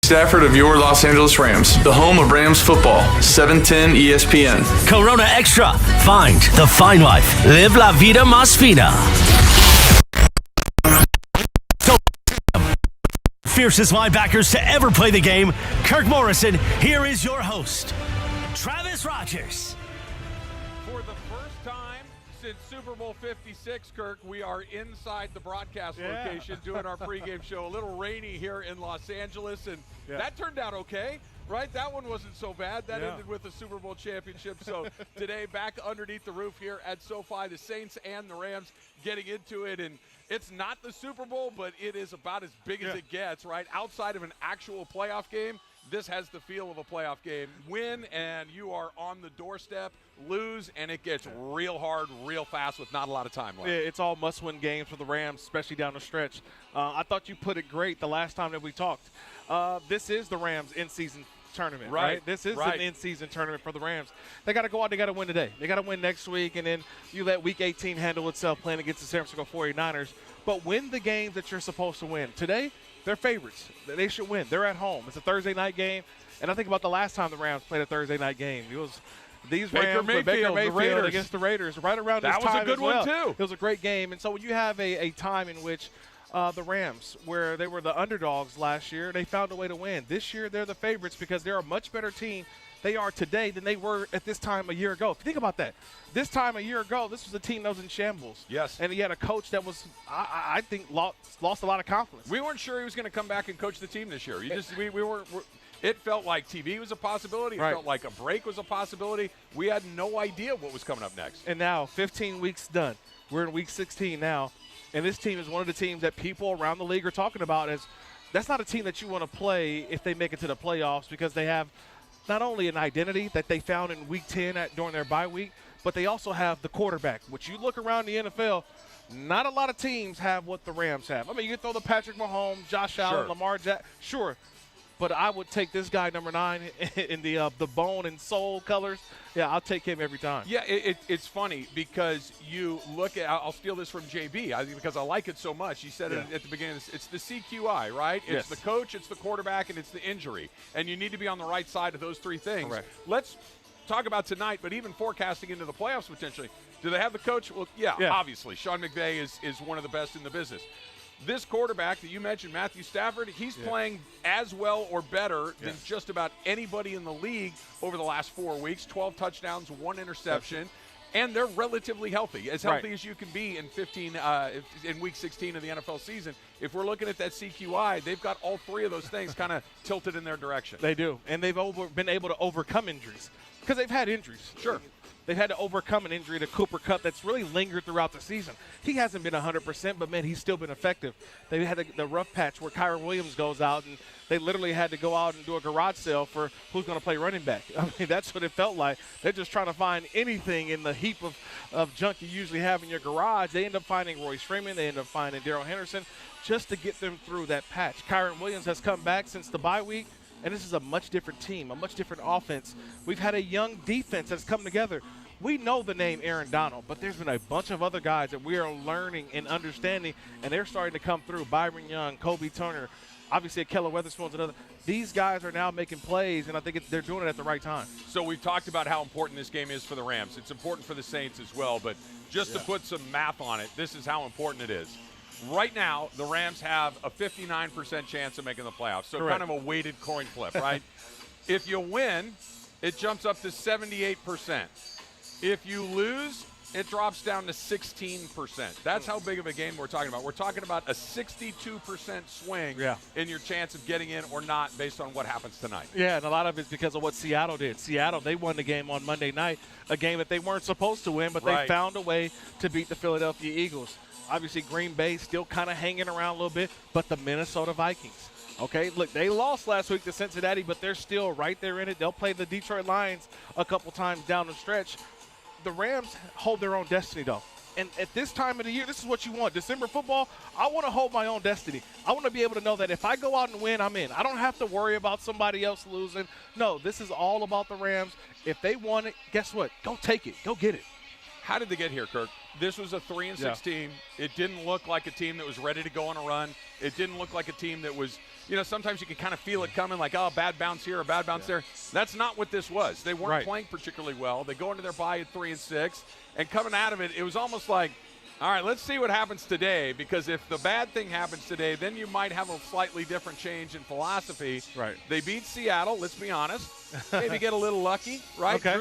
Stafford of your Los Angeles Rams, the home of Rams football, 710 ESPN. Corona Extra. Find the fine life. Live la vida más fina. Fiercest linebackers to ever play the game, Kirk Morrison. Here is your host, Travis Rogers. For the first time since Super Bowl 56, Kirk, we are inside the broadcast location doing our pregame show. A little rainy here in Los Angeles, and that turned out okay, right? That one wasn't so bad. That ended with a Super Bowl championship. So today, back underneath the roof here at SoFi, the Saints and the Rams getting into it, and it's not the Super Bowl, but it is about as big as it gets, right? Outside of an actual playoff game, this has the feel of a playoff game. Win, and you are on the doorstep. Lose, and it gets real hard, real fast with not a lot of time left. Yeah, it's all must-win games for the Rams, especially down the stretch. I thought you put it great the last time that we talked. This is the Rams in-season tournament, right? This is an in-season tournament for the Rams. They got to go out. They got to win today. They got to win next week, and then you let Week 18 handle itself playing against the San Francisco 49ers. But win the games that you're supposed to win. Today, they're favorites. They should win. They're at home. It's a Thursday night game, and I think about the last time the Rams played a Thursday night game. It was these Rams, Baker Mayfield against the Raiders, right around this time as well. That was a good one, too. It was a great game. And so when you have a time in which the Rams, where they were the underdogs last year, they found a way to win. This year, they're the favorites because they're a much better team they are today than they were at this time a year ago. Think about that. This time a year ago, this was a team that was in shambles. Yes. And he had a coach that was, I think, lost a lot of confidence. We weren't sure he was going to come back and coach the team this year. It felt like TV was a possibility. It felt like a break was a possibility. We had no idea what was coming up next. And now, 15 weeks done. We're in Week 16 now. And this team is one of the teams that people around the league are talking about as that's not a team that you want to play if they make it to the playoffs because they have not only an identity that they found in Week 10 during their bye week, but they also have the quarterback, which you look around the NFL, not a lot of teams have what the Rams have. I mean, you can throw the Patrick Mahomes, Josh Allen, Lamar Jackson, sure. But I would take this guy, number 9, in the bone and soul colors. Yeah, I'll take him every time. Yeah, it's funny because you look at – I'll steal this from JB because I like it so much. He said it at the beginning. It's the CQI, right? It's the coach, it's the quarterback, and it's the injury. And you need to be on the right side of those three things. Correct. Let's talk about tonight, but even forecasting into the playoffs potentially. Do they have the coach? Well, yeah. Obviously. Sean McVay is one of the best in the business. This quarterback that you mentioned, Matthew Stafford, he's playing as well or better than just about anybody in the league over the last 4 weeks. 12 touchdowns, 1 interception, and they're relatively healthy as you can be in Week 16 of the NFL season. If we're looking at that CQI, they've got all three of those things kind of tilted in their direction. They do, and they've been able to overcome injuries because they've had injuries. Sure. They've had to overcome an injury to Cooper Kupp that's really lingered throughout the season. He hasn't been 100%, but, man, he's still been effective. They had the rough patch where Kyron Williams goes out, and they literally had to go out and do a garage sale for who's going to play running back. I mean, that's what it felt like. They're just trying to find anything in the heap of junk you usually have in your garage. They end up finding Royce Freeman. They end up finding Darrell Henderson just to get them through that patch. Kyron Williams has come back since the bye week. And this is a much different team, a much different offense. We've had a young defense that's come together. We know the name Aaron Donald, but there's been a bunch of other guys that we are learning and understanding, and they're starting to come through. Byron Young, Kobe Turner, obviously Keller Weatherspoon's another. These guys are now making plays, and I think they're doing it at the right time. So we've talked about how important this game is for the Rams. It's important for the Saints as well, but just to put some math on it, this is how important it is. Right now, the Rams have a 59% chance of making the playoffs, so kind of a weighted coin flip, right? If you win, it jumps up to 78%. If you lose, it drops down to 16%. That's how big of a game we're talking about. We're talking about a 62% swing in your chance of getting in or not based on what happens tonight. Yeah, and a lot of it's because of what Seattle did. Seattle, they won the game on Monday night, a game that they weren't supposed to win, but they found a way to beat the Philadelphia Eagles. Obviously, Green Bay still kind of hanging around a little bit, but the Minnesota Vikings. Okay, look, they lost last week to Cincinnati, but they're still right there in it. They'll play the Detroit Lions a couple times down the stretch. The Rams hold their own destiny, though. And at this time of the year, this is what you want. December football, I want to hold my own destiny. I want to be able to know that if I go out and win, I'm in. I don't have to worry about somebody else losing. No, this is all about the Rams. If they want it, guess what? Go take it. Go get it. How did they get here, Kirk? This was a 3-6 team. It didn't look like a team that was ready to go on a run. It didn't look like a team that was sometimes you can kind of feel it coming, like, oh, bad bounce here, a bad bounce there. That's not what this was. They weren't playing particularly well. They go into their bye at 3-6, and coming out of it, it was almost like, all right, let's see what happens today, because if the bad thing happens today, then you might have a slightly different change in philosophy. Right. They beat Seattle, let's be honest. Maybe get a little lucky, right? Okay.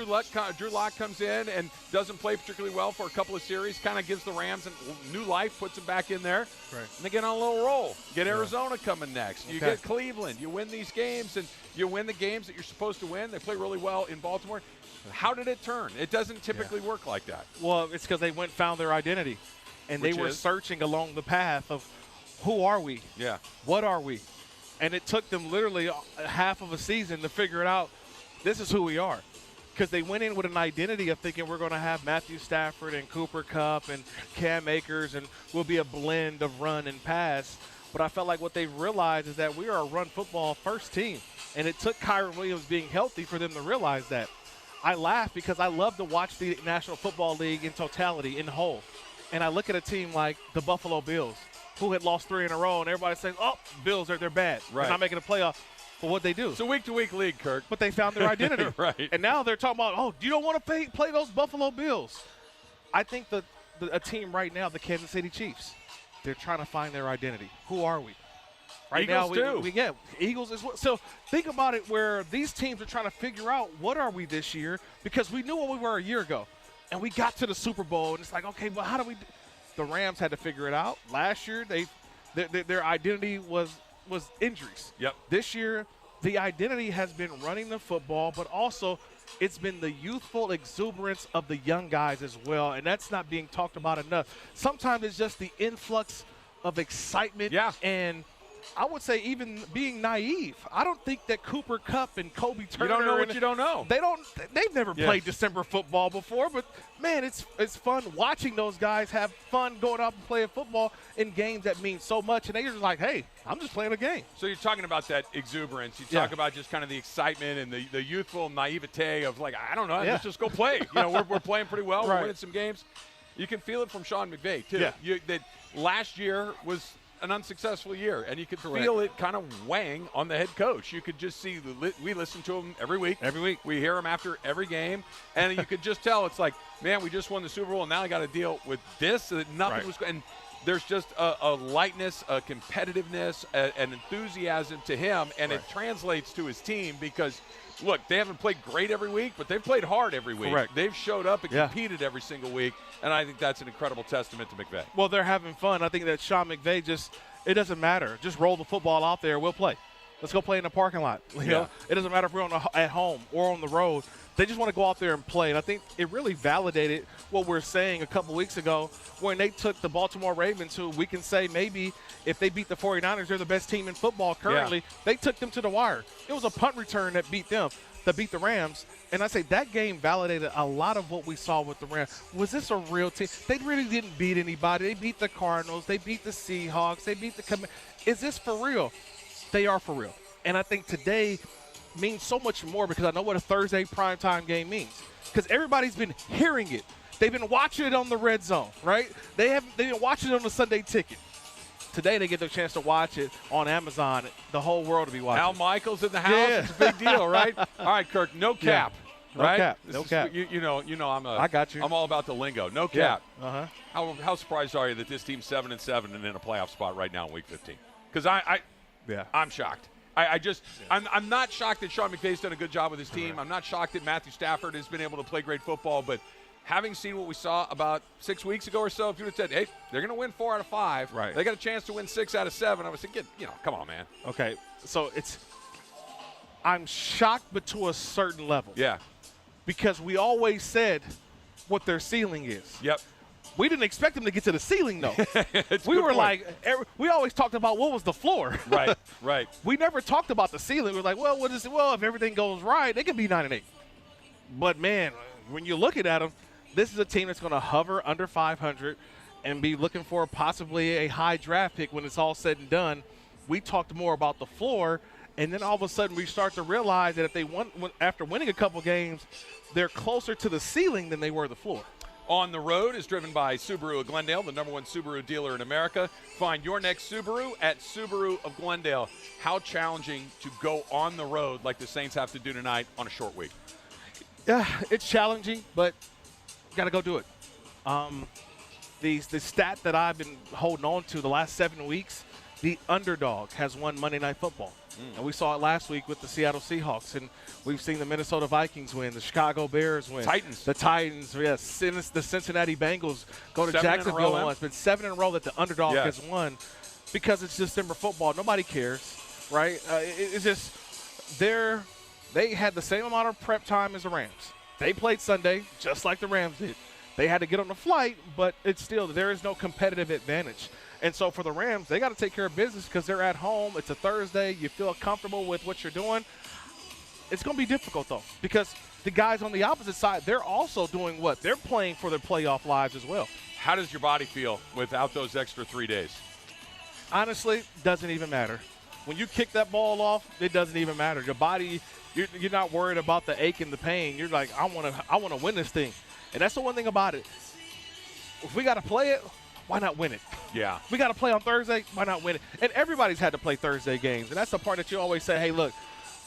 Drew Lock comes in and doesn't play particularly well for a couple of series, kind of gives the Rams a new life, puts them back in there. Right. And they get on a little roll. Get Arizona coming next. You Okay. get Cleveland. You win these games, and you win the games that you're supposed to win. They play really well in Baltimore. How did it turn? It doesn't typically work like that. Well, it's because they found their identity. And they were searching along the path of who are we? Yeah. What are we? And it took them literally half of a season to figure it out. This is who we are. Because they went in with an identity of thinking we're going to have Matthew Stafford and Cooper Kupp and Cam Akers, and we'll be a blend of run and pass. But I felt like what they realized is that we are a run football first team. And it took Kyron Williams being healthy for them to realize that. I laugh because I love to watch the National Football League in totality, in whole. And I look at a team like the Buffalo Bills, who had lost 3 in a row, and everybody's saying, oh, Bills, they're bad. Right. They're not making a playoff. But what they do? It's a week-to-week league, Kirk. But they found their identity. Right. And now they're talking about, oh, you don't want to play those Buffalo Bills. I think a team right now, the Kansas City Chiefs, they're trying to find their identity. Who are we? Right Eagles now, too. we get Eagles as well. So think about it where these teams are trying to figure out what are we this year, because we knew what we were a year ago. And we got to the Super Bowl, and it's like, okay, well, how do we – the Rams had to figure it out. Last year, their identity was injuries. Yep. This year, the identity has been running the football, but also it's been the youthful exuberance of the young guys as well, and that's not being talked about enough. Sometimes it's just the influx of excitement and I would say even being naive. I don't think that Cooper Kupp and Kobe Turner. You don't know what you don't know. They've never played December football before, but man, it's fun watching those guys have fun going out and playing football in games that mean so much, and they're just like, hey, I'm just playing a game. So you're talking about that exuberance. You talk about just kind of the excitement and the youthful naivete of like, I don't know, let's just go play. We're playing pretty well. We're winning some games. You can feel it from Sean McVay too. Yeah. That last year was an unsuccessful year, and you could feel it kind of weighing on the head coach. You could just see we listen to him every week. We hear him after every game, and you could just tell it's like, man, we just won the Super Bowl, and now I got to deal with this. That nothing was, and there's just a lightness, a competitiveness, an enthusiasm to him, and it translates to his team because. Look, they haven't played great every week, but they've played hard every week. Correct. They've showed up and competed every single week, and I think that's an incredible testament to McVay. Well, they're having fun. I think that Sean McVay it doesn't matter. Just roll the football out there. We'll play. Let's go play in the parking lot. You know? It doesn't matter if we're at home or on the road. They just want to go out there and play. And I think it really validated what we were saying a couple weeks ago when they took the Baltimore Ravens, who we can say maybe if they beat the 49ers, they're the best team in football currently. They took them to the wire. It was a punt return that beat the Rams. And I say that game validated a lot of what we saw with the Rams. Was this a real team? They really didn't beat anybody. They beat the Cardinals. They beat the Seahawks. They beat the Is this for real? They are for real. And I think today means so much more because I know what a Thursday primetime game means. Because everybody's been hearing it. They've been watching it on the Red Zone, right? They've been watching it on the Sunday Ticket. Today they get the chance to watch it on Amazon. The whole world will be watching. Al Michaels in the house. Yeah. It's a big deal, right? All right, Kirk, no cap. No right? cap. No cap. You know I got you. I'm all about the lingo. No cap. Uh-huh. How surprised are you that this team's 7-7 and in a playoff spot right now in Week 15? Because I'm shocked. I'm not shocked that Sean McVay's done a good job with his team. I'm not shocked that Matthew Stafford has been able to play great football. But having seen what we saw about 6 weeks ago or so, if you would have said, hey, they're going to win 4 out of 5. Right. They got a chance to win 6 out of 7. I was thinking, come on, man. Okay, so I'm shocked, but to a certain level. Yeah. Because we always said what their ceiling is. Yep. We didn't expect them to get to the ceiling, though. We were like, we always talked about what was the floor. Right. We never talked about the ceiling. We were like, well, what is it? Well, if everything goes right, they can be 9-8. But, man, when you're looking at them, this is a team that's going to hover under 500 and be looking for possibly a high draft pick when it's all said and done. We talked more about the floor, and then all of a sudden we start to realize that if they after winning a couple games, they're closer to the ceiling than they were the floor. on the Road is driven by Subaru of Glendale, the #1 Subaru dealer in America. Find your next Subaru at Subaru of Glendale. How challenging to go on the road like the Saints have to do tonight on a short week? Yeah, it's challenging, but got to go do it. The stat that I've been holding on to the last 7 weeks, the underdog has won Monday Night Football. And we saw it last week with the Seattle Seahawks, and we've seen the Minnesota Vikings win, the Chicago Bears win. Titans. The Titans, yes. The Cincinnati Bengals go to 7 in a Jacksonville row, and won. It's been 7 in a row that the underdog Yes. has won because it's December football. Nobody cares, right? It's just they had the same amount of prep time as the Rams. They played Sunday just like the Rams did. They had to get on the flight, but it's still there is no competitive advantage. And so for the Rams, they got to take care of business because they're at home. It's a Thursday. You feel comfortable with what you're doing. It's going to be difficult, though, because the guys on the opposite side, they're also doing what? They're playing for their playoff lives as well. How does your body feel without those extra 3 days? Honestly, doesn't even matter. When you kick that ball off, it doesn't even matter. Your body, you're not worried about the ache and the pain. You're like, I want to win this thing. And that's the one thing about it. If we got to play it, why not win it? Yeah. We got to play on Thursday. Why not win it? And everybody's had to play Thursday games. And that's the part that you always say, hey, look,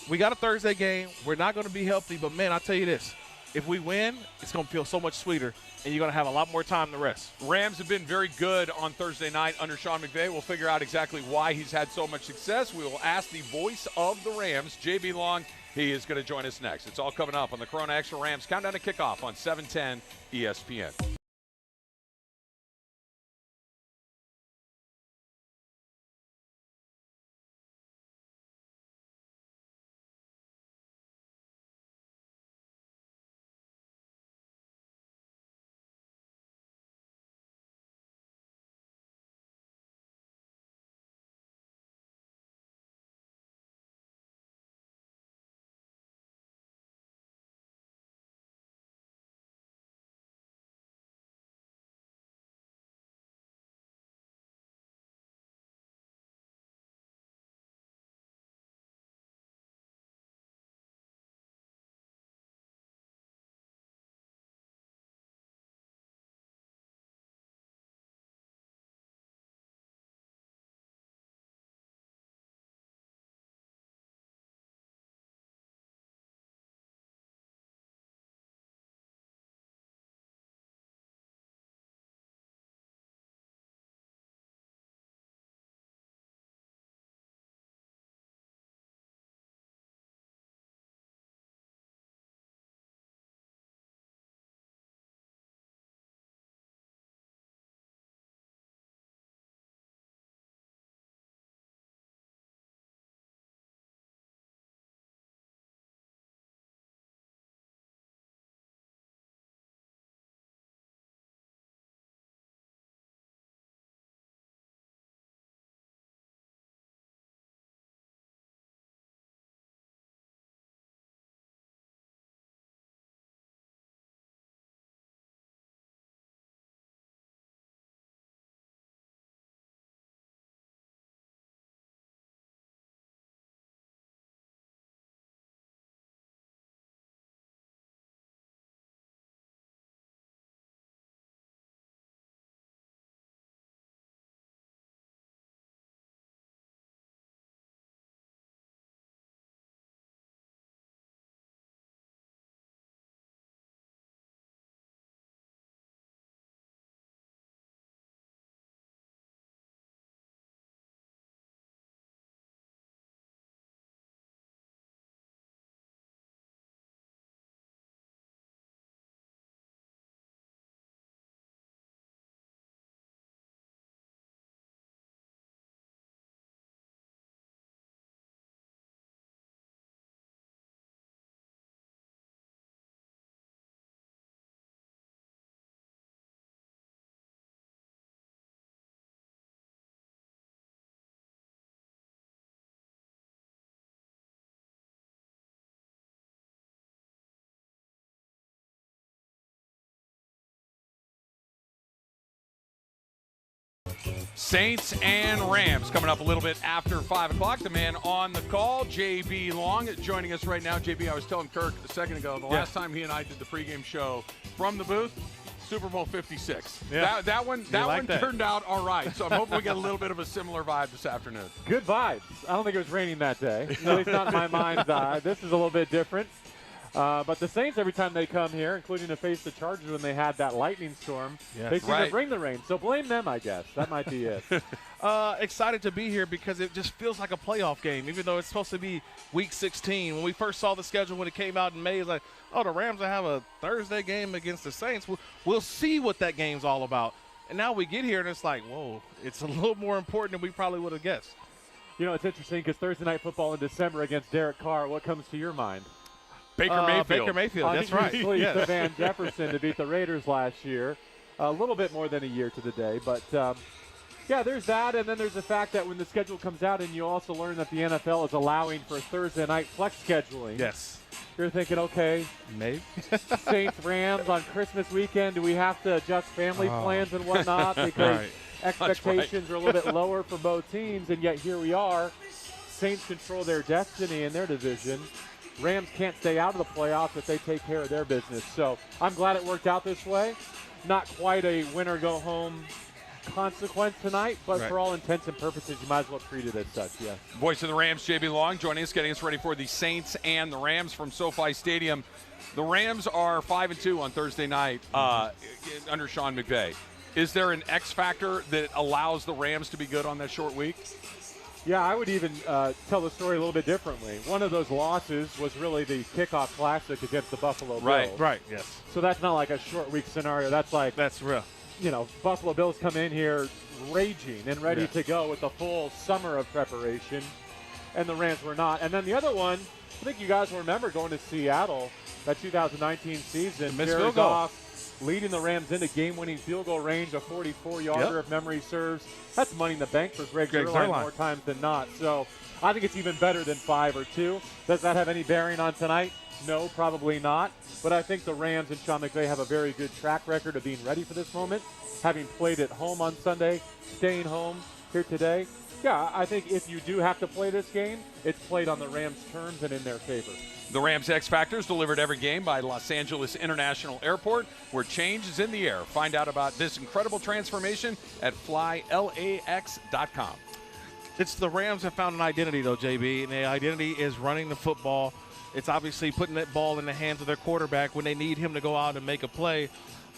we got a Thursday game. We're not going to be healthy. But, man, I'll tell you this. If we win, it's going to feel so much sweeter, and you're going to have a lot more time to rest. Rams have been very good on Thursday night under Sean McVay. We'll figure out exactly why he's had so much success. We will ask the voice of the Rams, J.B. Long. He is going to join us next. It's all coming up on the Corona Extra Rams Countdown to Kickoff on 710 ESPN. Saints and Rams coming up a little bit after 5 o'clock. The man on the call, J.B. Long, joining us right now. J.B., I was telling Kirk a second ago, the last time he and I did the pregame show from the booth, Super Bowl 56. Yeah. That one like that. turned out all right. So I'm hoping we get a little bit of a similar vibe this afternoon. Good vibes. I don't think it was raining that day. At least not in my mind's eye. This is a little bit different. But the Saints, every time they come here, including to face the Chargers when they had that lightning storm, they seem to bring the rain. So blame them, I guess. That might be it. Excited to be here because it just feels like a playoff game, even though it's supposed to be Week 16. When we first saw the schedule when it came out in May, it's like, oh, the Rams will have a Thursday game against the Saints. We'll see what that game's all about. And now we get here, and it's like, whoa, it's a little more important than we probably would have guessed. You know, it's interesting because Thursday Night Football in December against Derek Carr, what comes to your mind? Baker Mayfield. That's right. Yes. To Van Jefferson to beat the Raiders last year. A little bit more than a year to the day. But, yeah, there's that. And then there's the fact that when the schedule comes out and you also learn that the NFL is allowing for Thursday night flex scheduling. Yes. You're thinking, okay, Maybe. Saints Rams on Christmas weekend. Do we have to adjust family plans and whatnot? Because expectations are a little bit lower for both teams. And yet here we are. Saints control their destiny in their division. Rams can't stay out of the playoffs if they take care of their business. So I'm glad it worked out this way. Not quite a win-or-go-home consequence tonight, but for all intents and purposes, you might as well treat it as such, yes. Voice of the Rams, JB Long, joining us, getting us ready for the Saints and the Rams from SoFi Stadium. The Rams are 5-2 on Thursday night under Sean McVay. Is there an X factor that allows the Rams to be good on that short week? Yeah, I would even tell the story a little bit differently. One of those losses was really the Kickoff Classic against the Buffalo Bills. Right, yes. So that's not like a short week scenario. That's like, That's real. you know, Buffalo Bills come in here raging and ready to go with a full summer of preparation, and the Rams were not. And then the other one, I think you guys will remember going to Seattle, that 2019 season. Missed field goal. Goff leading the Rams into game-winning field goal range, a 44-yarder if memory serves. That's money in the bank for Greg Zuerlein more times than not. So I think it's even better than 5 or 2. Does that have any bearing on tonight? No, probably not. But I think the Rams and Sean McVay have a very good track record of being ready for this moment, having played at home on Sunday, staying home here today. Yeah, I think if you do have to play this game, it's played on the Rams' terms and in their favor. The Rams X Factor is delivered every game by Los Angeles International Airport, where change is in the air. Find out about this incredible transformation at flylax.com. It's the Rams have found an identity, though, JB, and the identity is running the football. It's obviously putting that ball in the hands of their quarterback when they need him to go out and make a play.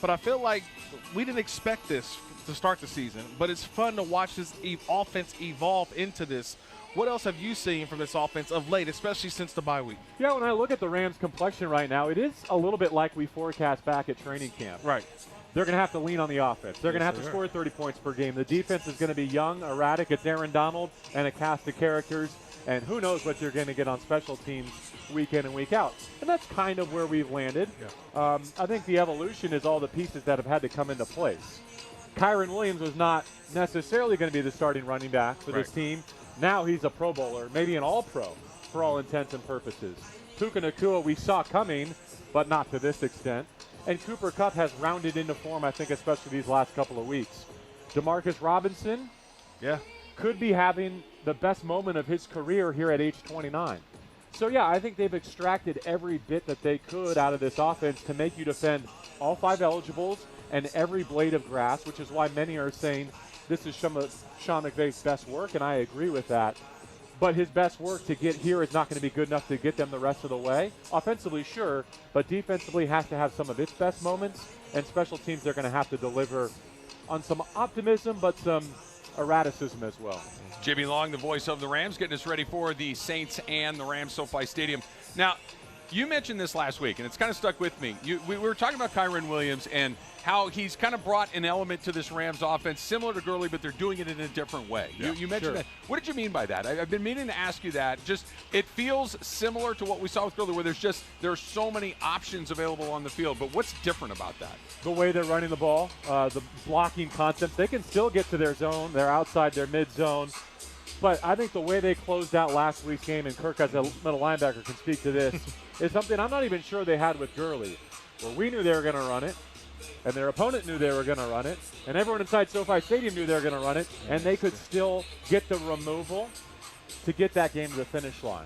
But I feel like we didn't expect this to start the season, but it's fun to watch this offense evolve into this. What else have you seen from this offense of late, especially since the bye week? Yeah, when I look at the Rams' complexion right now, it is a little bit like we forecast back at training camp. Right. They're going to have to lean on the offense. They're going to have to score 30 points per game. The defense is going to be young, erratic. It's Aaron Donald and a cast of characters, and who knows what you're going to get on special teams week in and week out. And that's kind of where we've landed. Yeah. I think the evolution is all the pieces that have had to come into place. Kyron Williams was not necessarily going to be the starting running back for this team. Now he's a Pro Bowler, maybe an All-Pro for all intents and purposes. Puka Nacua we saw coming, but not to this extent. And Cooper Kupp has rounded into form, I think, especially these last couple of weeks. Demarcus Robinson could be having the best moment of his career here at age 29. So, yeah, I think they've extracted every bit that they could out of this offense to make you defend all 5 eligibles and every blade of grass, which is why many are saying this is Sean McVay's best work, and I agree with that. But his best work to get here is not going to be good enough to get them the rest of the way. Offensively, sure, but defensively has to have some of its best moments, and special teams are going to have to deliver on some optimism, but some erraticism as well. JB Long, the voice of the Rams, getting us ready for the Saints and the Rams SoFi Stadium. Now, you mentioned this last week, and it's kind of stuck with me. We were talking about Kyron Williams and how he's kind of brought an element to this Rams offense similar to Gurley, but they're doing it in a different way. Yeah, you mentioned that. What did you mean by that? I've been meaning to ask you that. Just it feels similar to what we saw with Gurley, where there's so many options available on the field. But what's different about that? The way they're running the ball, the blocking concepts. They can still get to their zone. They're outside their mid zone. But I think the way they closed out last week's game, and Kirk as a middle linebacker can speak to this, is something I'm not even sure they had with Gurley, where we knew they were going to run it, and their opponent knew they were going to run it, and everyone inside SoFi Stadium knew they were going to run it, and they could still get the removal to get that game to the finish line.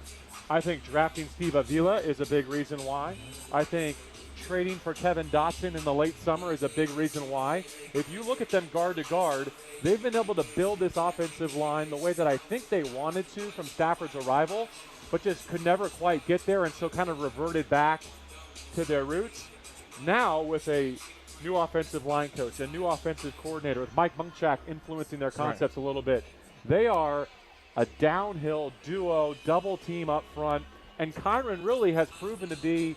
I think drafting Steve Avila is a big reason why. I think trading for Kevin Dotson in the late summer is a big reason why. If you look at them guard to guard, they've been able to build this offensive line the way that I think they wanted to from Stafford's arrival, but just could never quite get there, and so kind of reverted back to their roots. Now with a new offensive line coach, a new offensive coordinator, with Mike Munchak influencing their concepts a little bit, they are a downhill duo, double team up front, and Kyron really has proven to be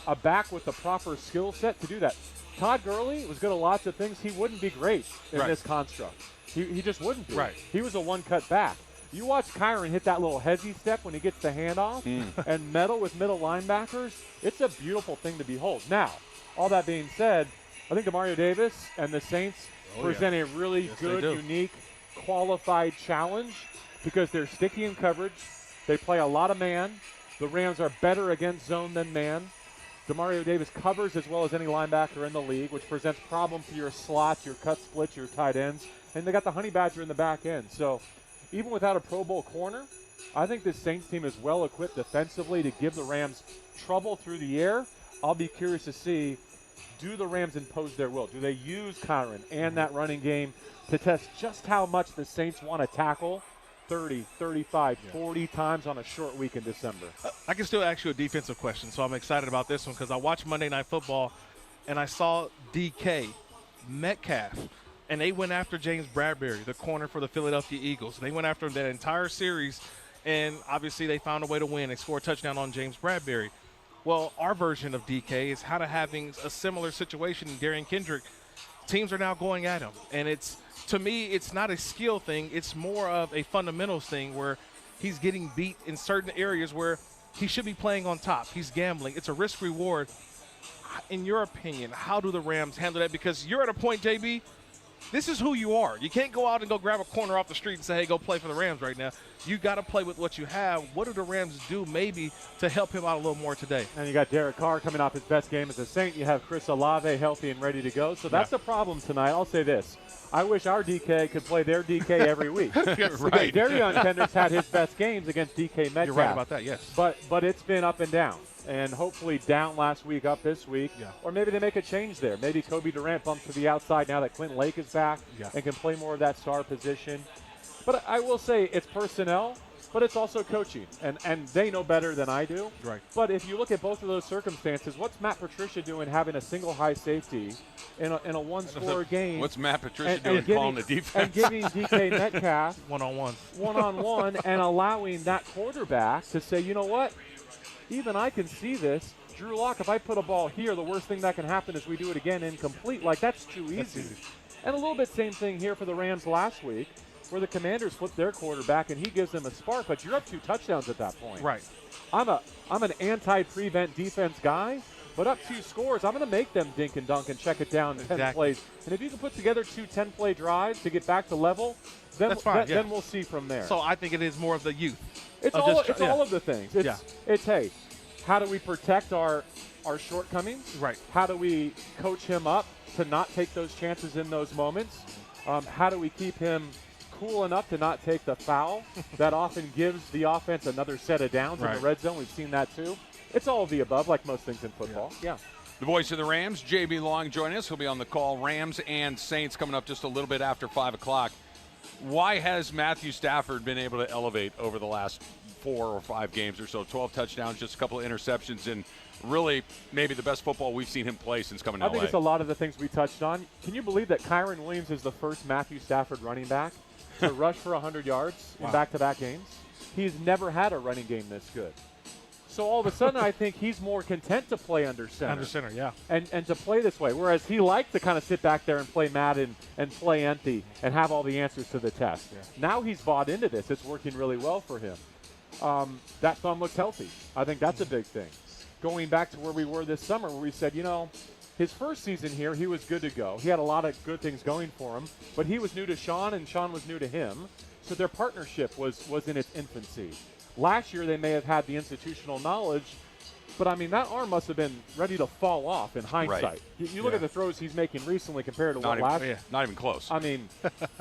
a back with the proper skill set to do that. Todd Gurley was good at lots of things. He wouldn't be great in this construct. He just wouldn't be. Right. He was a one-cut back. You watch Kyron hit that little hezzy step when he gets the handoff and meddle with middle linebackers. It's a beautiful thing to behold. Now, all that being said, I think Demario Davis and the Saints present a really good, unique, qualified challenge because they're sticky in coverage. They play a lot of man. The Rams are better against zone than man. Demario Davis covers as well as any linebacker in the league, which presents problems for your slots, your cut splits, your tight ends. And they got the Honey Badger in the back end. So even without a Pro Bowl corner, I think this Saints team is well equipped defensively to give the Rams trouble through the air. I'll be curious to see, do the Rams impose their will? Do they use Kyron and that running game to test just how much the Saints want to tackle 30, 35, 40 times on a short week in December? I can still ask you a defensive question, so I'm excited about this one because I watched Monday Night Football, and I saw DK, Metcalf, and they went after James Bradbury, the corner for the Philadelphia Eagles. They went after him that entire series, and obviously they found a way to win. They scored a touchdown on James Bradbury. Well, our version of DK is kind of having a similar situation in Darian Kendrick. Teams are now going at him, and it's, to me, it's not a skill thing. It's more of a fundamentals thing where he's getting beat in certain areas where he should be playing on top. He's gambling. It's a risk reward. In your opinion, how do the Rams handle that? Because you're at a point, JB, this is who you are. You can't go out and go grab a corner off the street and say, hey, go play for the Rams right now. You got to play with what you have. What do the Rams do maybe to help him out a little more today? And you got Derek Carr coming off his best game as a Saint. You have Chris Olave healthy and ready to go. So that's the problem tonight. I'll say this. I wish our DK could play their DK every week. Right. Darion Kendricks had his best games against DK Metcalf. You're right about that, yes. But it's been up and down. And hopefully down last week, up this week. Yeah. Or maybe they make a change there. Maybe Kobe Durant bumps to the outside now that Clinton Lake is back and can play more of that star position. But I will say it's personnel, but it's also coaching. And they know better than I do. Right. But if you look at both of those circumstances, what's Matt Patricia doing having a single high safety in a one-score game? What's Matt Patricia doing calling the defense? And giving DK Metcalf one-on-one and allowing that quarterback to say, you know what? Even I can see this. Drew Lock, if I put a ball here, the worst thing that can happen is we do it again incomplete. Like, that's too easy. And a little bit same thing here for the Rams last week, where the Commanders flipped their quarterback and he gives them a spark, but you're up 2 touchdowns at that point. Right. I'm an anti-prevent defense guy, but up 2 scores, I'm going to make them dink and dunk and check it down 10 plays. And if you can put together 2 10-play drives to get back to level, then, that's fine, then we'll see from there. So I think it is more of the youth. It's all of the things. It's hey, how do we protect our shortcomings? Right. How do we coach him up to not take those chances in those moments? How do we keep him cool enough to not take the foul that often gives the offense another set of downs in the red zone? We've seen that too. It's all of the above, like most things in football. Yeah. The voice of the Rams, JB Long, joining us. He'll be on the call. Rams and Saints coming up just a little bit after 5 o'clock. Why has Matthew Stafford been able to elevate over the last 4 or 5 games or so? 12 touchdowns, just a couple of interceptions, and really maybe the best football we've seen him play since coming to LA. I think it's a lot of the things we touched on. Can you believe that Kyron Williams is the first Matthew Stafford running back to rush for 100 yards in back-to-back games? He's never had a running game this good. So all of a sudden, I think he's more content to play under center. Under center, yeah. And to play this way, whereas he liked to kind of sit back there and play Madden and play empty and have all the answers to the test. Yeah. Now he's bought into this. It's working really well for him. That thumb looks healthy. I think that's a big thing. Going back to where we were this summer, where we said, you know, his first season here, he was good to go. He had a lot of good things going for him, but he was new to Sean, and Sean was new to him. So their partnership was in its infancy. Last year, they may have had the institutional knowledge, but, I mean, that arm must have been ready to fall off in hindsight. Right. You look at the throws he's making recently compared to not even close. I mean,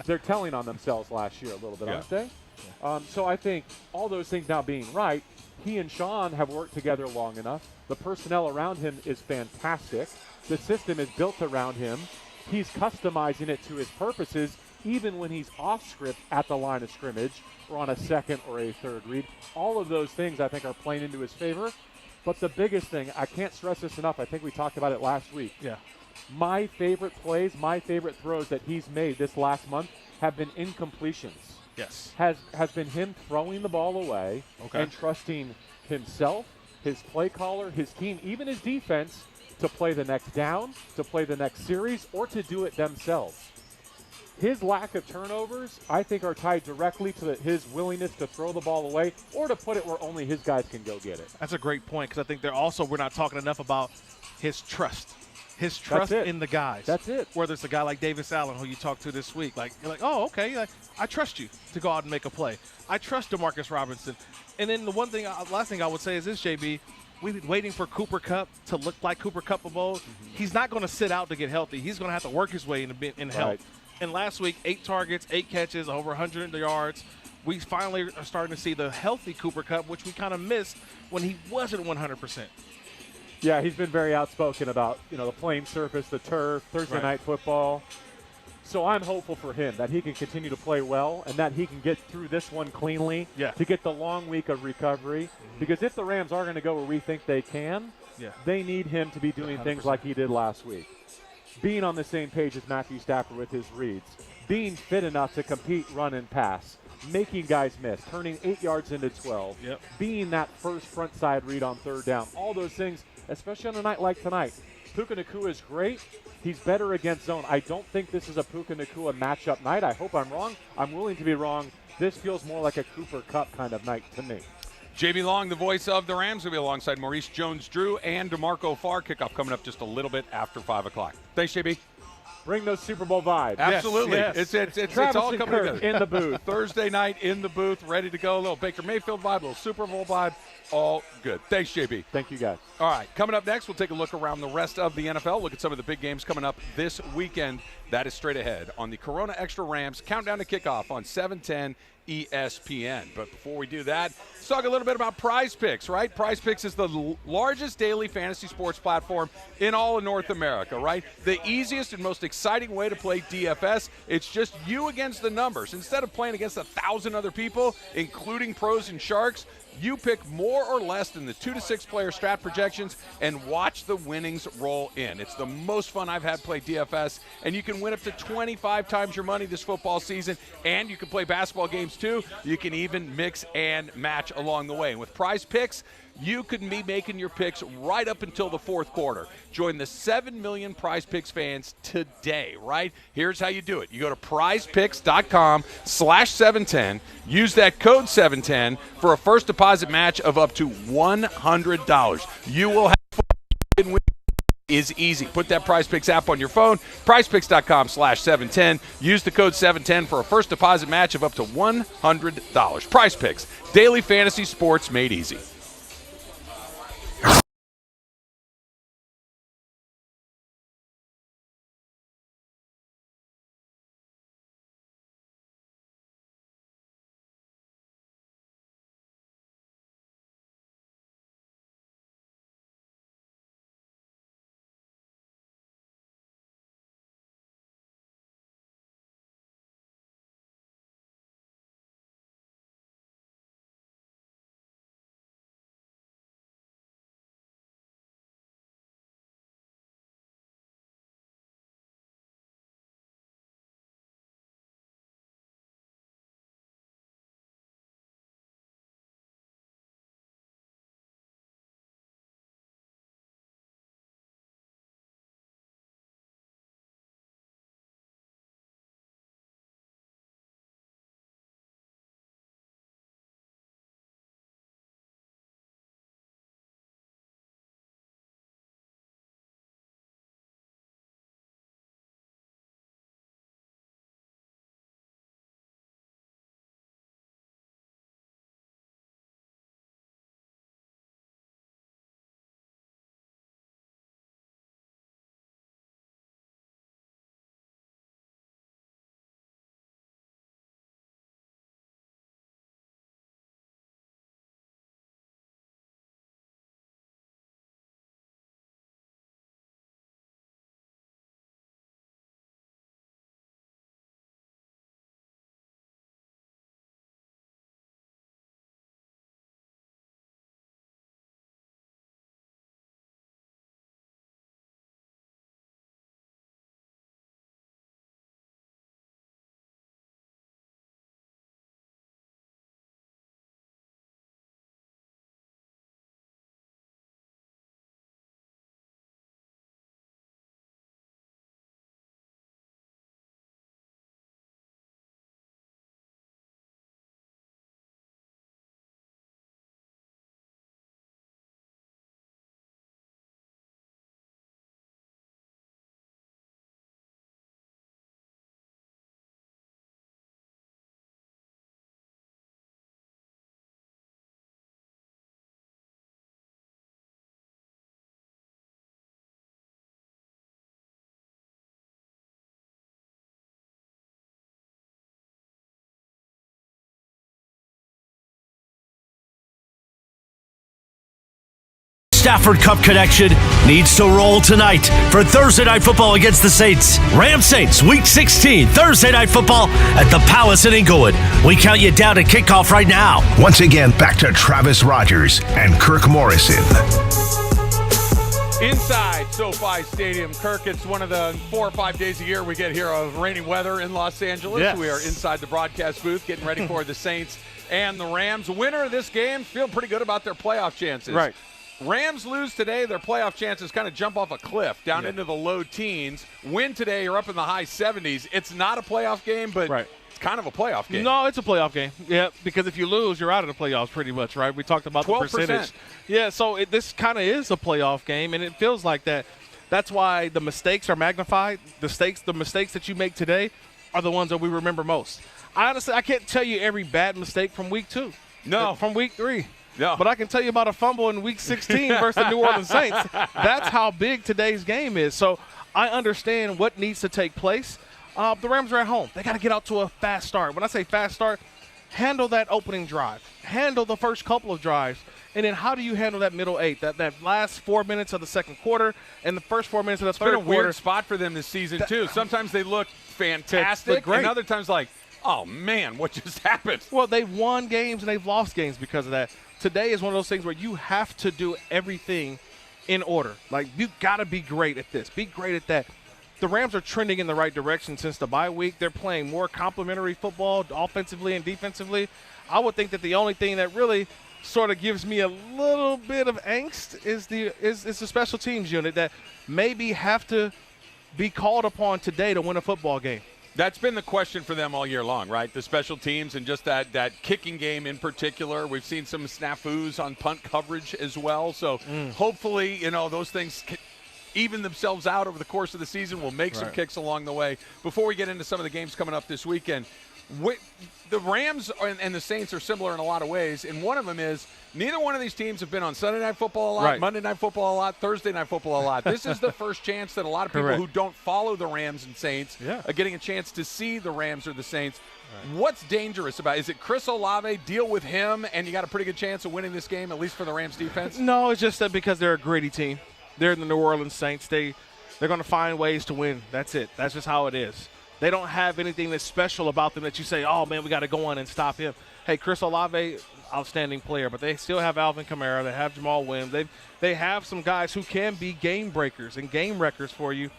they're telling on themselves last year a little bit, aren't they? So I think all those things now being right, He and Sean have worked together long enough. The personnel around him is fantastic. The system is built around him. He's customizing it to his purposes, even when he's off script at the line of scrimmage or on a second or a third read. All of those things, I think, are playing into his favor. But the biggest thing, I can't stress this enough, I think we talked about it last week. Yeah. My favorite plays, my favorite throws that he's made this last month have been incompletions. Yes. Has been him throwing the ball away and trusting himself, his play caller, his team, even his defense to play the next down, to play the next series, or to do it themselves. His lack of turnovers, I think, are tied directly to his willingness to throw the ball away or to put it where only his guys can go get it. That's a great point, because I think we're not talking enough about his trust. His trust in the guys. That's it. Whether it's a guy like Davis Allen, who you talked to this week, like, you're like, oh, okay, like, I trust you to go out and make a play. I trust DeMarcus Robinson. And then the last thing I would say is this, JB, we've been waiting for Cooper Kupp to look like Cooper Kupp of old. He's not going to sit out to get healthy. He's going to have to work his way in health. Right. And last week, 8 targets, 8 catches, over 100 yards. We finally are starting to see the healthy Cooper Kupp, which we kind of missed when he wasn't 100%. Yeah, he's been very outspoken about, the playing surface, the turf, Thursday night football. So I'm hopeful for him that he can continue to play well and that he can get through this one cleanly to get the long week of recovery. Because if the Rams are going to go where we think they can, they need him to be doing 100%. Things like he did last week. Being on the same page as Matthew Stafford with his reads, being fit enough to compete, run, and pass, making guys miss, turning 8 yards into 12, being that first front side read on third down, all those things, especially on a night like tonight. Puka Nacua is great. He's better against zone. I don't think this is a Puka Nacua matchup night. I hope I'm wrong. I'm willing to be wrong. This feels more like a Cooper Kupp kind of night to me. JB Long, the voice of the Rams, will be alongside Maurice Jones-Drew and DeMarco Farr. Kickoff coming up just a little bit after 5 o'clock. Thanks, JB. Bring those Super Bowl vibes. Absolutely. Yes. It's all coming together. In the booth. Thursday night in the booth, ready to go. A little Baker Mayfield vibe, a little Super Bowl vibe. All good. Thanks, JB. Thank you, guys. All right, coming up next, we'll take a look around the rest of the NFL, look at some of the big games coming up this weekend. That is straight ahead on the Corona Extra Rams Countdown to Kickoff on 710 ESPN. But before we do that, let's talk a little bit about Prize Picks, right? Prize Picks is the largest daily fantasy sports platform in all of North America, right? The easiest and most exciting way to play DFS. It's just you against the numbers. Instead of playing against 1,000 other people, including pros and sharks, you pick more or less than the 2 to 6 player strat projections and watch the winnings roll in. It's the most fun I've had play DFS, and you can win up to 25 times your money this football season, and you can play basketball games too. You can even mix and match along the way. And with Prize Picks, you could be making your picks right up until the fourth quarter. Join the 7 million Prize Picks fans today, right? Here's how you do it. You go to prizepicks.com/710. Use that code 710 for a first deposit match of up to $100. You will have fun. Is easy. Put that Prize Picks app on your phone, prizepicks.com/710. Use the code 710 for a first deposit match of up to $100. Prize Picks, daily fantasy sports made easy. Stafford Cup connection needs to roll tonight for Thursday Night Football against the Saints. Rams Saints, Week 16, Thursday Night Football at the Palace in Inglewood. We count you down to kickoff right now. Once again, back to Travis Rogers and Kirk Morrison. Inside SoFi Stadium, Kirk, it's one of the 4 or 5 days a year we get here of rainy weather in Los Angeles. Yes. We are inside the broadcast booth getting ready for the Saints and the Rams. Winner of this game feel pretty good about their playoff chances. Right. Rams lose today, their playoff chances kind of jump off a cliff down into the low teens. Win today, you're up in the high 70s. It's not a playoff game, but it's kind of a playoff game. No, it's a playoff game. Yeah, because if you lose, you're out of the playoffs pretty much, right? We talked about 12%. the percentage. Yeah, so this kind of is a playoff game, and it feels like that. That's why the mistakes are magnified. The mistakes that you make today are the ones that we remember most. Honestly, I can't tell you every bad mistake from week 2. No. From week 3. No. But I can tell you about a fumble in week 16 versus the New Orleans Saints. That's how big today's game is. So I understand what needs to take place. The Rams are at home. They got to get out to a fast start. When I say fast start, handle that opening drive. Handle the first couple of drives. And then how do you handle that middle 8, that last 4 minutes of the second quarter and the first 4 minutes of the third quarter? It's been a weird spot for them this season, too. Sometimes they look fantastic, and other times like, oh, man, what just happened? Well, they've won games and they've lost games because of that. Today is one of those things where you have to do everything in order. Like, you got to be great at this. Be great at that. The Rams are trending in the right direction since the bye week. They're playing more complementary football offensively and defensively. I would think that the only thing that really sort of gives me a little bit of angst is the special teams unit that maybe have to be called upon today to win a football game. That's been the question for them all year long, right? The special teams and just that kicking game in particular. We've seen some snafus on punt coverage as well. So hopefully, those things even themselves out over the course of the season. We'll make some kicks along the way. Before we get into some of the games coming up this weekend, the Rams and the Saints are similar in a lot of ways, and one of them is neither one of these teams have been on Sunday Night Football a lot, Monday Night Football a lot, Thursday Night Football a lot. This is the first chance that a lot of people who don't follow the Rams and Saints are getting a chance to see the Rams or the Saints. What's dangerous about it? Is it Chris Olave, deal with him, and you got a pretty good chance of winning this game, at least for the Rams defense? No, it's just that because they're a gritty team. They're the New Orleans Saints. They're going to find ways to win. That's it. That's just how it is. They don't have anything that's special about them that you say, oh, man, we got to go on and stop him. Hey, Chris Olave, outstanding player, but they still have Alvin Kamara. They have Jamal Williams. They have some guys who can be game breakers and game wreckers for you,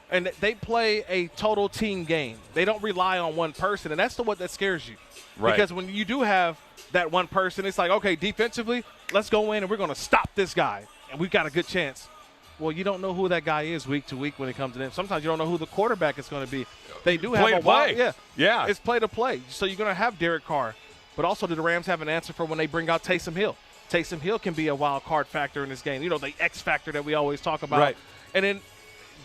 and they play a total team game. They don't rely on one person, and that's what that scares you. Right. Because when you do have that one person, it's like, okay, defensively, let's go in and we're going to stop this guy, and we've got a good chance. Well, you don't know who that guy is week to week when it comes to them. Sometimes you don't know who the quarterback is going to be. They do have a wild, yeah. It's play to play. So you're going to have Derek Carr, but also do the Rams have an answer for when they bring out Taysom Hill? Taysom Hill can be a wild card factor in this game. The X factor that we always talk about. Right. And then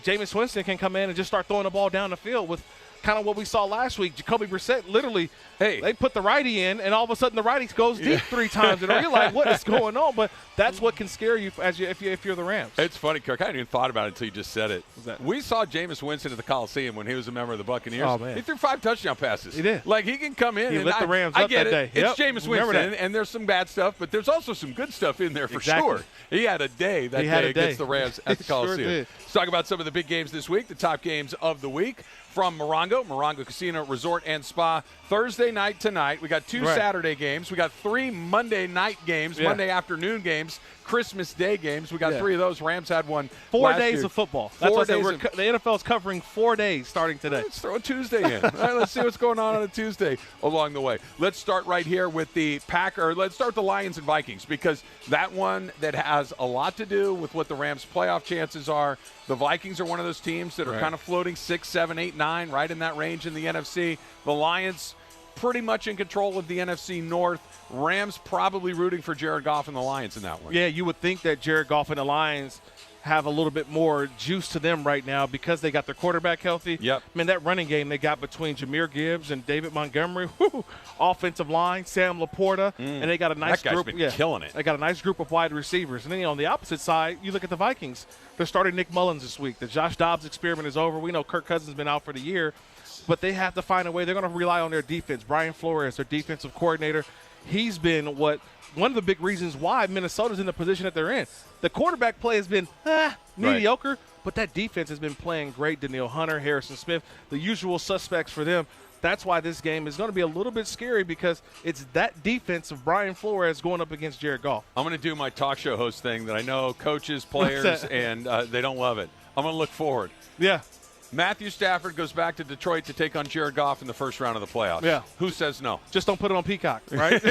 Jameis Winston can come in and just start throwing the ball down the field with kind of what we saw last week. Jacoby Brissett literally, they put the righty in, and all of a sudden the righty goes deep 3 times, and you're like, what is going on? But that's what can scare you if you're the Rams. It's funny, Kirk. I hadn't even thought about it until you just said it. We saw Jameis Winston at the Coliseum when he was a member of the Buccaneers. Oh, man. He threw 5 touchdown passes. He did. Like, he can come in. He and lit the Rams I up get that day. It's Yep. Jameis Remember Winston, that. and there's some bad stuff, but there's also some good stuff in there for sure. He had a day that day against the Rams at the Coliseum. Sure did. Let's talk about some of the big games this week, the top games of the week. From Morongo Casino Resort and Spa, Thursday night tonight. We got 2 Saturday games. We got 3 Monday night games, Monday afternoon games, Christmas Day games. We got 3 of those. Rams had one 4 last days year. of football. That's 4 what I days. said. The NFL is covering 4 days starting today. Let's throw a Tuesday in. All right, let's see what's going on a Tuesday along the way. Let's start right here with the Let's start with the Lions and Vikings, because that one that has a lot to do with what the Rams' playoff chances are. The Vikings are one of those teams that are kind of floating 6, 7, 8, 9, right in that range in the NFC. The Lions pretty much in control of the NFC North. Rams probably rooting for Jared Goff and the Lions in that one. Yeah, you would think that Jared Goff and the Lions have a little bit more juice to them right now because they got their quarterback healthy. Yep. Man, that running game they got between Jahmyr Gibbs and David Montgomery, offensive line, Sam Laporta, and they got a nice that guy's group. Been killing it. They got a nice group of wide receivers. And then on the opposite side, you look at the Vikings. They're starting Nick Mullins this week. The Josh Dobbs experiment is over. We know Kirk Cousins has been out for the year, but they have to find a way. They're going to rely on their defense. Brian Flores, their defensive coordinator. he's been one of the big reasons why Minnesota's in the position that they're in. The quarterback play has been mediocre, but that defense has been playing great. Danielle Hunter, Harrison Smith, the usual suspects for them. That's why this game is going to be a little bit scary because it's that defense of Brian Flores going up against Jared Goff. I'm going to do my talk show host thing that I know coaches, players, and they don't love it. I'm going to look forward. Yeah. Matthew Stafford goes back to Detroit to take on Jared Goff in the first round of the playoffs. Yeah. Who says no? Just don't put it on Peacock, right?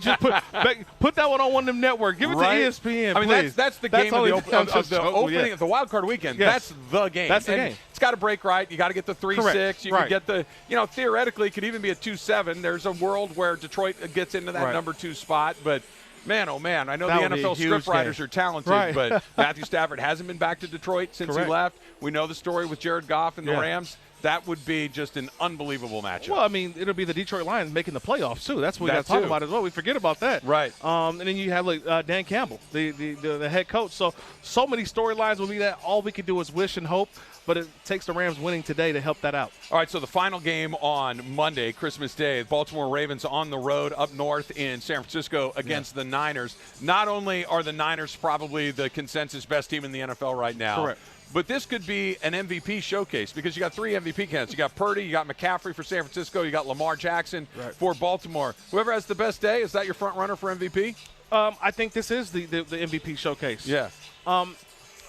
Just put that one on one of them networks. Give it to ESPN, I mean, please. that's the game of the opening of the wild card weekend. Yes. That's the game. That's the game. It's got to break right. You got to get the 3-6. You can get the, theoretically, it could even be a 2-7. There's a world where Detroit gets into that number 2 spot, but man, oh man, I know the NFL scriptwriters are talented, but Matthew Stafford hasn't been back to Detroit since he left. We know the story with Jared Goff and the Rams. That would be just an unbelievable matchup. Well, I mean, it'll be the Detroit Lions making the playoffs, too. That's what we got to talk about as well. We forget about that. Right. And then you have Dan Campbell, the head coach. So many storylines will be that all we can do is wish and hope, but it takes the Rams winning today to help that out. All right, so the final game on Monday, Christmas Day, the Baltimore Ravens on the road up north in San Francisco against the Niners. Not only are the Niners probably the consensus best team in the NFL right now, correct, but this could be an MVP showcase because you got 3 MVP candidates. You got Purdy, you got McCaffrey for San Francisco, you got Lamar Jackson for Baltimore. Whoever has the best day, is that your front runner for MVP? I think this is the MVP showcase. Yeah.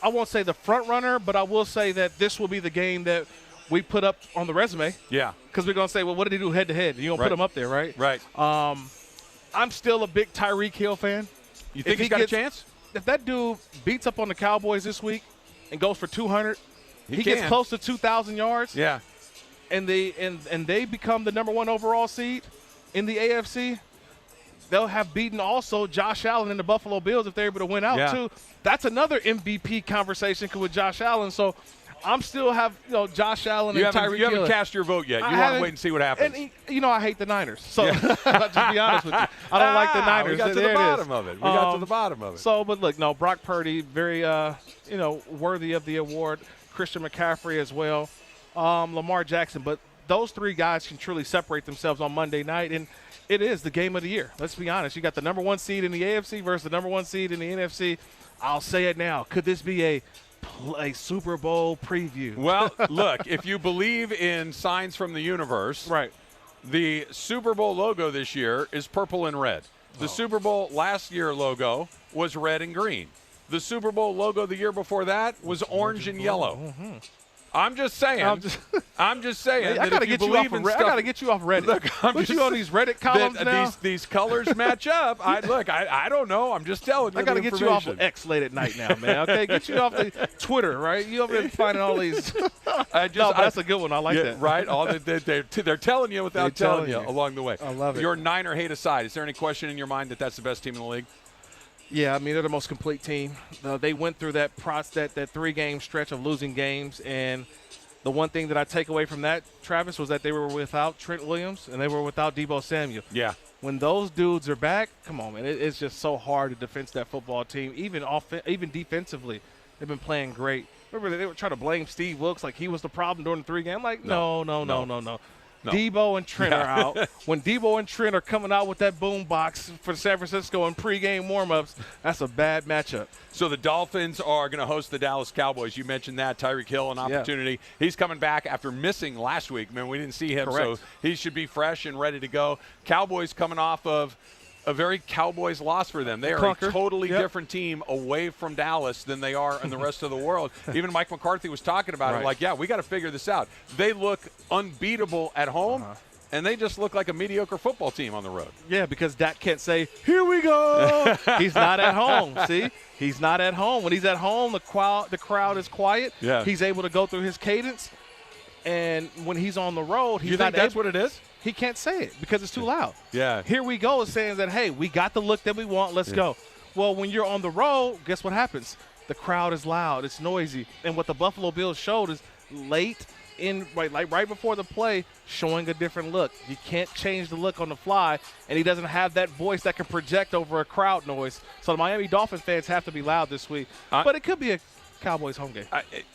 I won't say the front runner, but I will say that this will be the game that we put up on the resume. Yeah. Because we're going to say, well, what did he do head-to-head? You're going to put him up there, right? Right. I'm still a big Tyreek Hill fan. You think he's got a chance? If that dude beats up on the Cowboys this week and goes for 200, he gets close to 2,000 yards. Yeah. And they become the number 1 overall seed in the AFC. They'll have beaten also Josh Allen and the Buffalo Bills if they're able to win out too. That's another MVP conversation with Josh Allen. So I'm still have Josh Allen and Tyreek Hill. You haven't cast your vote yet. You want to wait and see what happens. And I hate the Niners. So just be honest with you, I don't like the Niners. We got to the bottom of it. We got to the bottom of it. So, but look, no, Brock Purdy, very worthy of the award. Christian McCaffrey as well. Lamar Jackson, but those 3 guys can truly separate themselves on Monday night, and it is the game of the year. Let's be honest. You got the number 1 seed in the AFC versus the number 1 seed in the NFC. I'll say it now. Could this be a Super Bowl preview? Well, look, if you believe in signs from the universe, the Super Bowl logo this year is purple and red. The Super Bowl last year logo was red and green. The Super Bowl logo the year before that was orange and yellow. Mm-hmm. I'm just saying. I'm just saying. I got to get you off. I got to get you off Reddit. Look, put you on these Reddit columns now. These colors match up. I don't know. I'm just telling you. I got to get you off of X late at night now, man. Okay, get you off the Twitter, right? You over there finding all these. That's a good one. I like that. Right. They're telling you without telling you along the way. I love it. Your Niner hate aside, is there any question in your mind that that's the best team in the league? Yeah, I mean, they're the most complete team. They went through that 3-game stretch of losing games, and the one thing that I take away from that, Travis, was that they were without Trent Williams and they were without Deebo Samuel. Yeah. When those dudes are back, come on, man, it's just so hard to defend that football team. Even defensively, they've been playing great. Remember, they were trying to blame Steve Wilkes like he was the problem during the 3-game. I'm like, no. No. Debo and Trent are out. When Debo and Trent are coming out with that boom box for San Francisco in pregame warm-ups, that's a bad matchup. So the Dolphins are going to host the Dallas Cowboys. You mentioned that. Tyreek Hill, an opportunity. Yeah. He's coming back after missing last week. Man, we didn't see him, correct, so he should be fresh and ready to go. Cowboys coming off of a very Cowboys loss for them. They are a totally different team away from Dallas than they are in the rest of the world. Even Mike McCarthy was talking about it like, we got to figure this out. They look unbeatable at home, and they just look like a mediocre football team on the road. Yeah, because Dak can't say, here we go. He's not at home, see? He's not at home. When he's at home, the crowd is quiet. Yeah. He's able to go through his cadence. And when he's on the road, he's you think that's what it is? He can't say it because it's too loud. Yeah. Here we go is saying that, hey, we got the look that we want. Let's go. Well, when you're on the road, guess what happens? The crowd is loud. It's noisy. And what the Buffalo Bills showed is late right before the play, showing a different look. You can't change the look on the fly, and he doesn't have that voice that can project over a crowd noise. So the Miami Dolphins fans have to be loud this week. But it could be a Cowboys home game.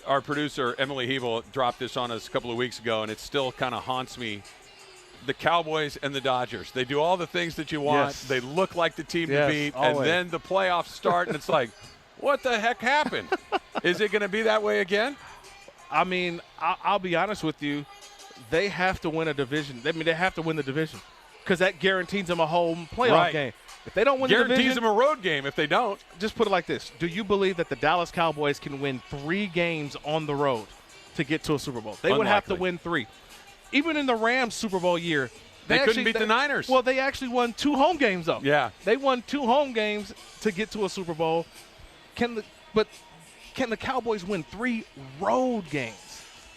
Our producer, Emily Hebel, dropped this on us a couple of weeks ago, and it still kind of haunts me the Cowboys and the Dodgers. They do all the things that you want. Yes. They look like the team to Yes, beat, always. and then the playoffs start, and it's like, what the heck happened? Is it going to be that way again? I mean, I'll be honest with you. They have to win a division. I mean, they have to win the division because that guarantees them a home playoff game. If they don't win the Guarantees division, them a road game if they don't. just put it like this. Do you believe that the Dallas Cowboys can win 3 games on the road to get to a Super Bowl? They would have to Unlikely. win 3. Even in the Rams Super Bowl year, They couldn't beat the Niners. Well, they actually won 2 home games, though. Yeah. They won 2 home games to get to a Super Bowl. Can the Cowboys win 3 road games?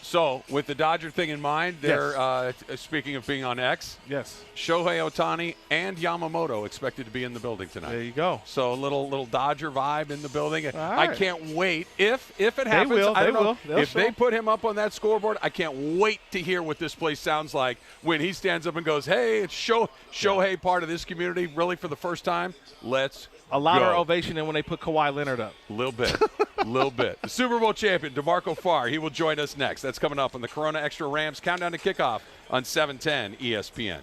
So, with the Dodger thing in mind, they're speaking of being on X, Yes. Shohei Ohtani and Yamamoto expected to be in the building tonight. There you go. So, a little Dodger vibe in the building. All I right. can't wait. If it happens, will. I They don't know. will. They'll If they show. put him up on that scoreboard, I can't wait to hear what this place sounds like when he stands up and goes, hey, it's Shohei part of this community, really for the first time. Let's A louder go. ovation than when they put Kawhi Leonard up. A little bit. A little bit. The Super Bowl champion, DeMarco Farr, he will join us next. That's coming up on the Corona Extra Rams Countdown to Kickoff on 710 ESPN.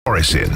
Morrison.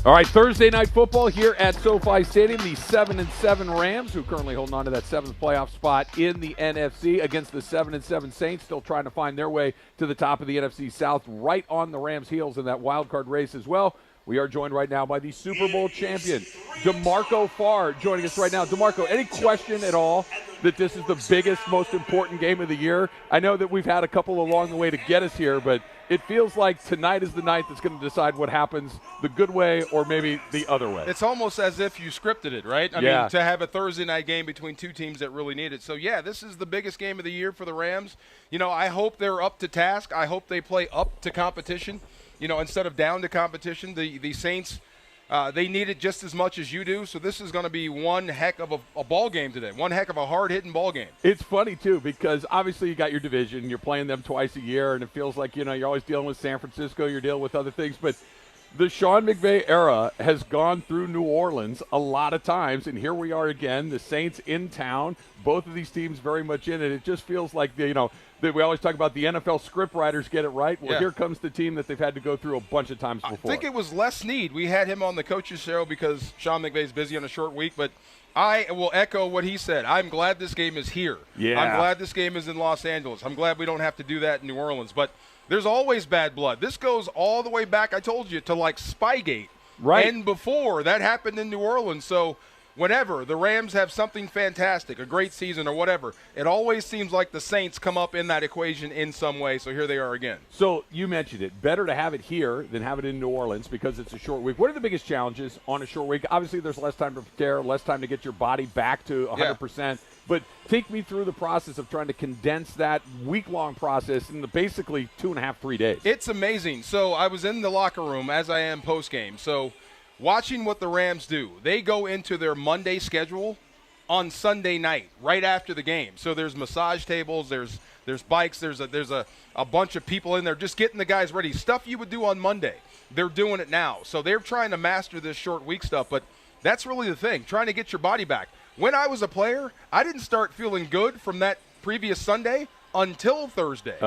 All right, Thursday night football here at SoFi Stadium. The 7-7 Rams, who currently holding on to that 7th playoff spot in the NFC, against the 7-7 Saints, still trying to find their way to the top of the NFC South, right on the Rams' heels in that wild card race as well. We are joined right now by the Super Bowl champion, DeMarco Farr, joining us right now. DeMarco, any question at all that this is the biggest, most important game of the year? I know that we've had a couple along the way to get us here, but it feels like tonight is the night that's going to decide what happens the good way or maybe the other way. It's almost as if you scripted it, right? I mean, to have a Thursday night game between two teams that really need it. So, yeah, this is the biggest game of the year for the Rams. You know, I hope they're up to task. I hope they play up to competition. instead of down to competition, the Saints, they need it just as much as you do. So this is going to be one heck of a ball game today, one heck of a hard-hitting ball game. It's funny, too, because obviously you got your division. You're playing them twice a year, and it feels like, you're always dealing with San Francisco. You're dealing with other things. But the Sean McVay era has gone through New Orleans a lot of times, and here we are again, the Saints in town, both of these teams very much in it. It just feels like, that we always talk about the NFL script writers get it right. Well, Here comes the team that they've had to go through a bunch of times before. I think it was Les Snead. We had him on the coaches show because Sean McVay's busy on a short week, but I will echo what he said. I'm glad this game is here. Yeah. I'm glad this game is in Los Angeles. I'm glad we don't have to do that in New Orleans, but there's always bad blood. This goes all the way back, I told you, to like Spygate. Right. And before, that happened in New Orleans. So whenever the Rams have something fantastic, a great season or whatever, it always seems like the Saints come up in that equation in some way. So here they are again. So you mentioned it. Better to have it here than have it in New Orleans because it's a short week. What are the biggest challenges on a short week? Obviously, there's less time to prepare, less time to get your body back to 100%. Yeah. But take me through the process of trying to condense that week-long process in the basically 2.5, 3 days. It's amazing. So I was in the locker room as I am post-game. So watching what the Rams do, they go into their Monday schedule on Sunday night, right after the game. So there's massage tables, there's bikes, there's a bunch of people in there just getting the guys ready. Stuff you would do on Monday, they're doing it now. So they're trying to master this short week stuff, but that's really the thing, trying to get your body back. When I was a player, I didn't start feeling good from that previous Sunday until Thursday,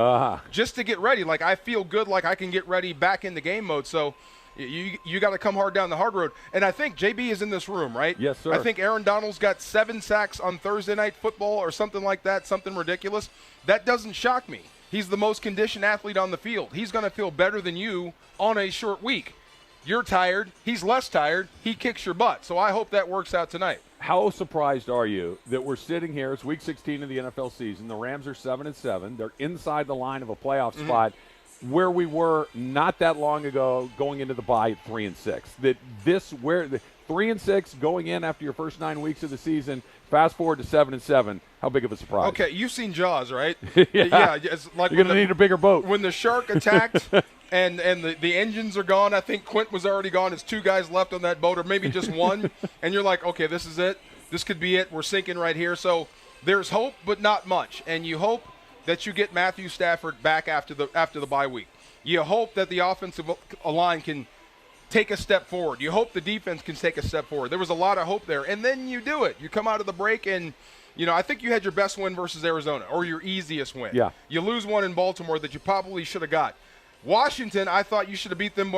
just to get ready. Like, I feel good, like I can get ready back in the game mode. So you got to come hard down the hard road. And I think JB is in this room, right? Yes, sir. I think Aaron Donald's got 7 sacks on Thursday Night Football or something like that, something ridiculous. That doesn't shock me. He's the most conditioned athlete on the field. He's going to feel better than you on a short week. You're tired. He's less tired. He kicks your butt. So I hope that works out tonight. How surprised are you that we're sitting here? It's week 16 of the NFL season. The Rams are 7-7. They're inside the line of a playoff spot, where we were not that long ago going into the bye at 3-6. That where the 3-6 going in after your first 9 weeks of the season. Fast forward to 7-7. How big of a surprise? Okay, you've seen Jaws, right? Yeah. It's like you're going to need a bigger boat. When the shark attacked and the engines are gone, I think Quint was already gone. There's 2 guys left on that boat, or maybe just one. And you're like, okay, this is it. This could be it. We're sinking right here. So there's hope, but not much. And you hope that you get Matthew Stafford back after the bye week. You hope that the offensive line can take a step forward. You hope the defense can take a step forward. There was a lot of hope there. And then you do it. You come out of the break and, I think you had your best win versus Arizona, or your easiest win. Yeah. You lose one in Baltimore that you probably should have got. Washington, I thought you should have beat them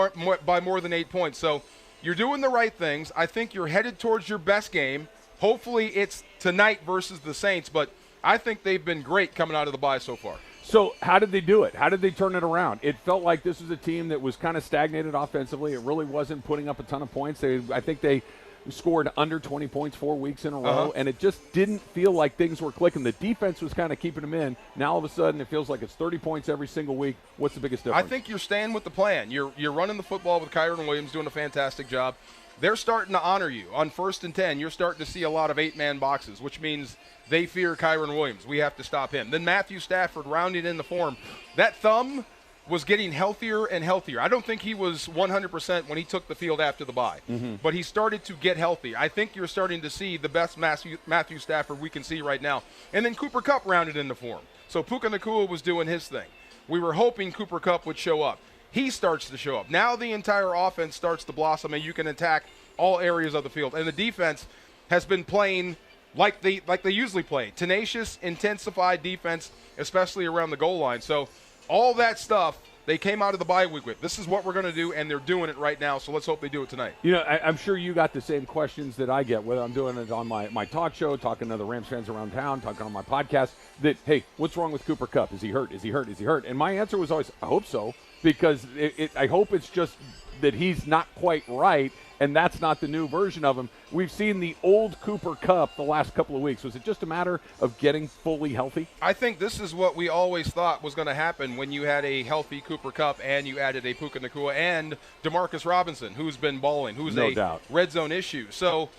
by more than 8 points. So you're doing the right things. I think you're headed towards your best game. Hopefully it's tonight versus the Saints, but I think they've been great coming out of the bye so far. So how did they do it? How did they turn it around? It felt like this was a team that was kind of stagnated offensively. It really wasn't putting up a ton of points. I think they scored under 20 points 4 weeks in a row, and it just didn't feel like things were clicking. The defense was kind of keeping them in. Now all of a sudden it feels like it's 30 points every single week. What's the biggest difference? I think you're staying with the plan. You're running the football with Kyron Williams, doing a fantastic job. They're starting to honor you. On 1st and 10, you're starting to see a lot of 8-man boxes, which means they fear Kyron Williams. We have to stop him. Then Matthew Stafford rounding in the form. That thumb was getting healthier and healthier. I don't think he was 100% when he took the field after the bye, but he started to get healthy. I think you're starting to see the best Matthew Stafford we can see right now. And then Cooper Kupp rounded into form. So Puka Nacua was doing his thing. We were hoping Cooper Kupp would show up. He starts to show up. Now the entire offense starts to blossom, and you can attack all areas of the field. And the defense has been playing like they usually play. Tenacious, intensified defense, especially around the goal line. So all that stuff they came out of the bye week with. This is what we're going to do, and they're doing it right now, so let's hope they do it tonight. I'm sure you got the same questions that I get, whether I'm doing it on my talk show, talking to the Rams fans around town, talking on my podcast, that, hey, what's wrong with Cooper Kupp? Is he hurt? Is he hurt? Is he hurt? And my answer was always, I hope so, because I hope it's just that he's not quite right, and that's not the new version of him. We've seen the old Cooper Kupp the last couple of weeks. Was it just a matter of getting fully healthy? I think this is what we always thought was going to happen when you had a healthy Cooper Kupp and you added a Puka Nacua and DeMarcus Robinson, who's been balling, who's no a doubt red zone issue. So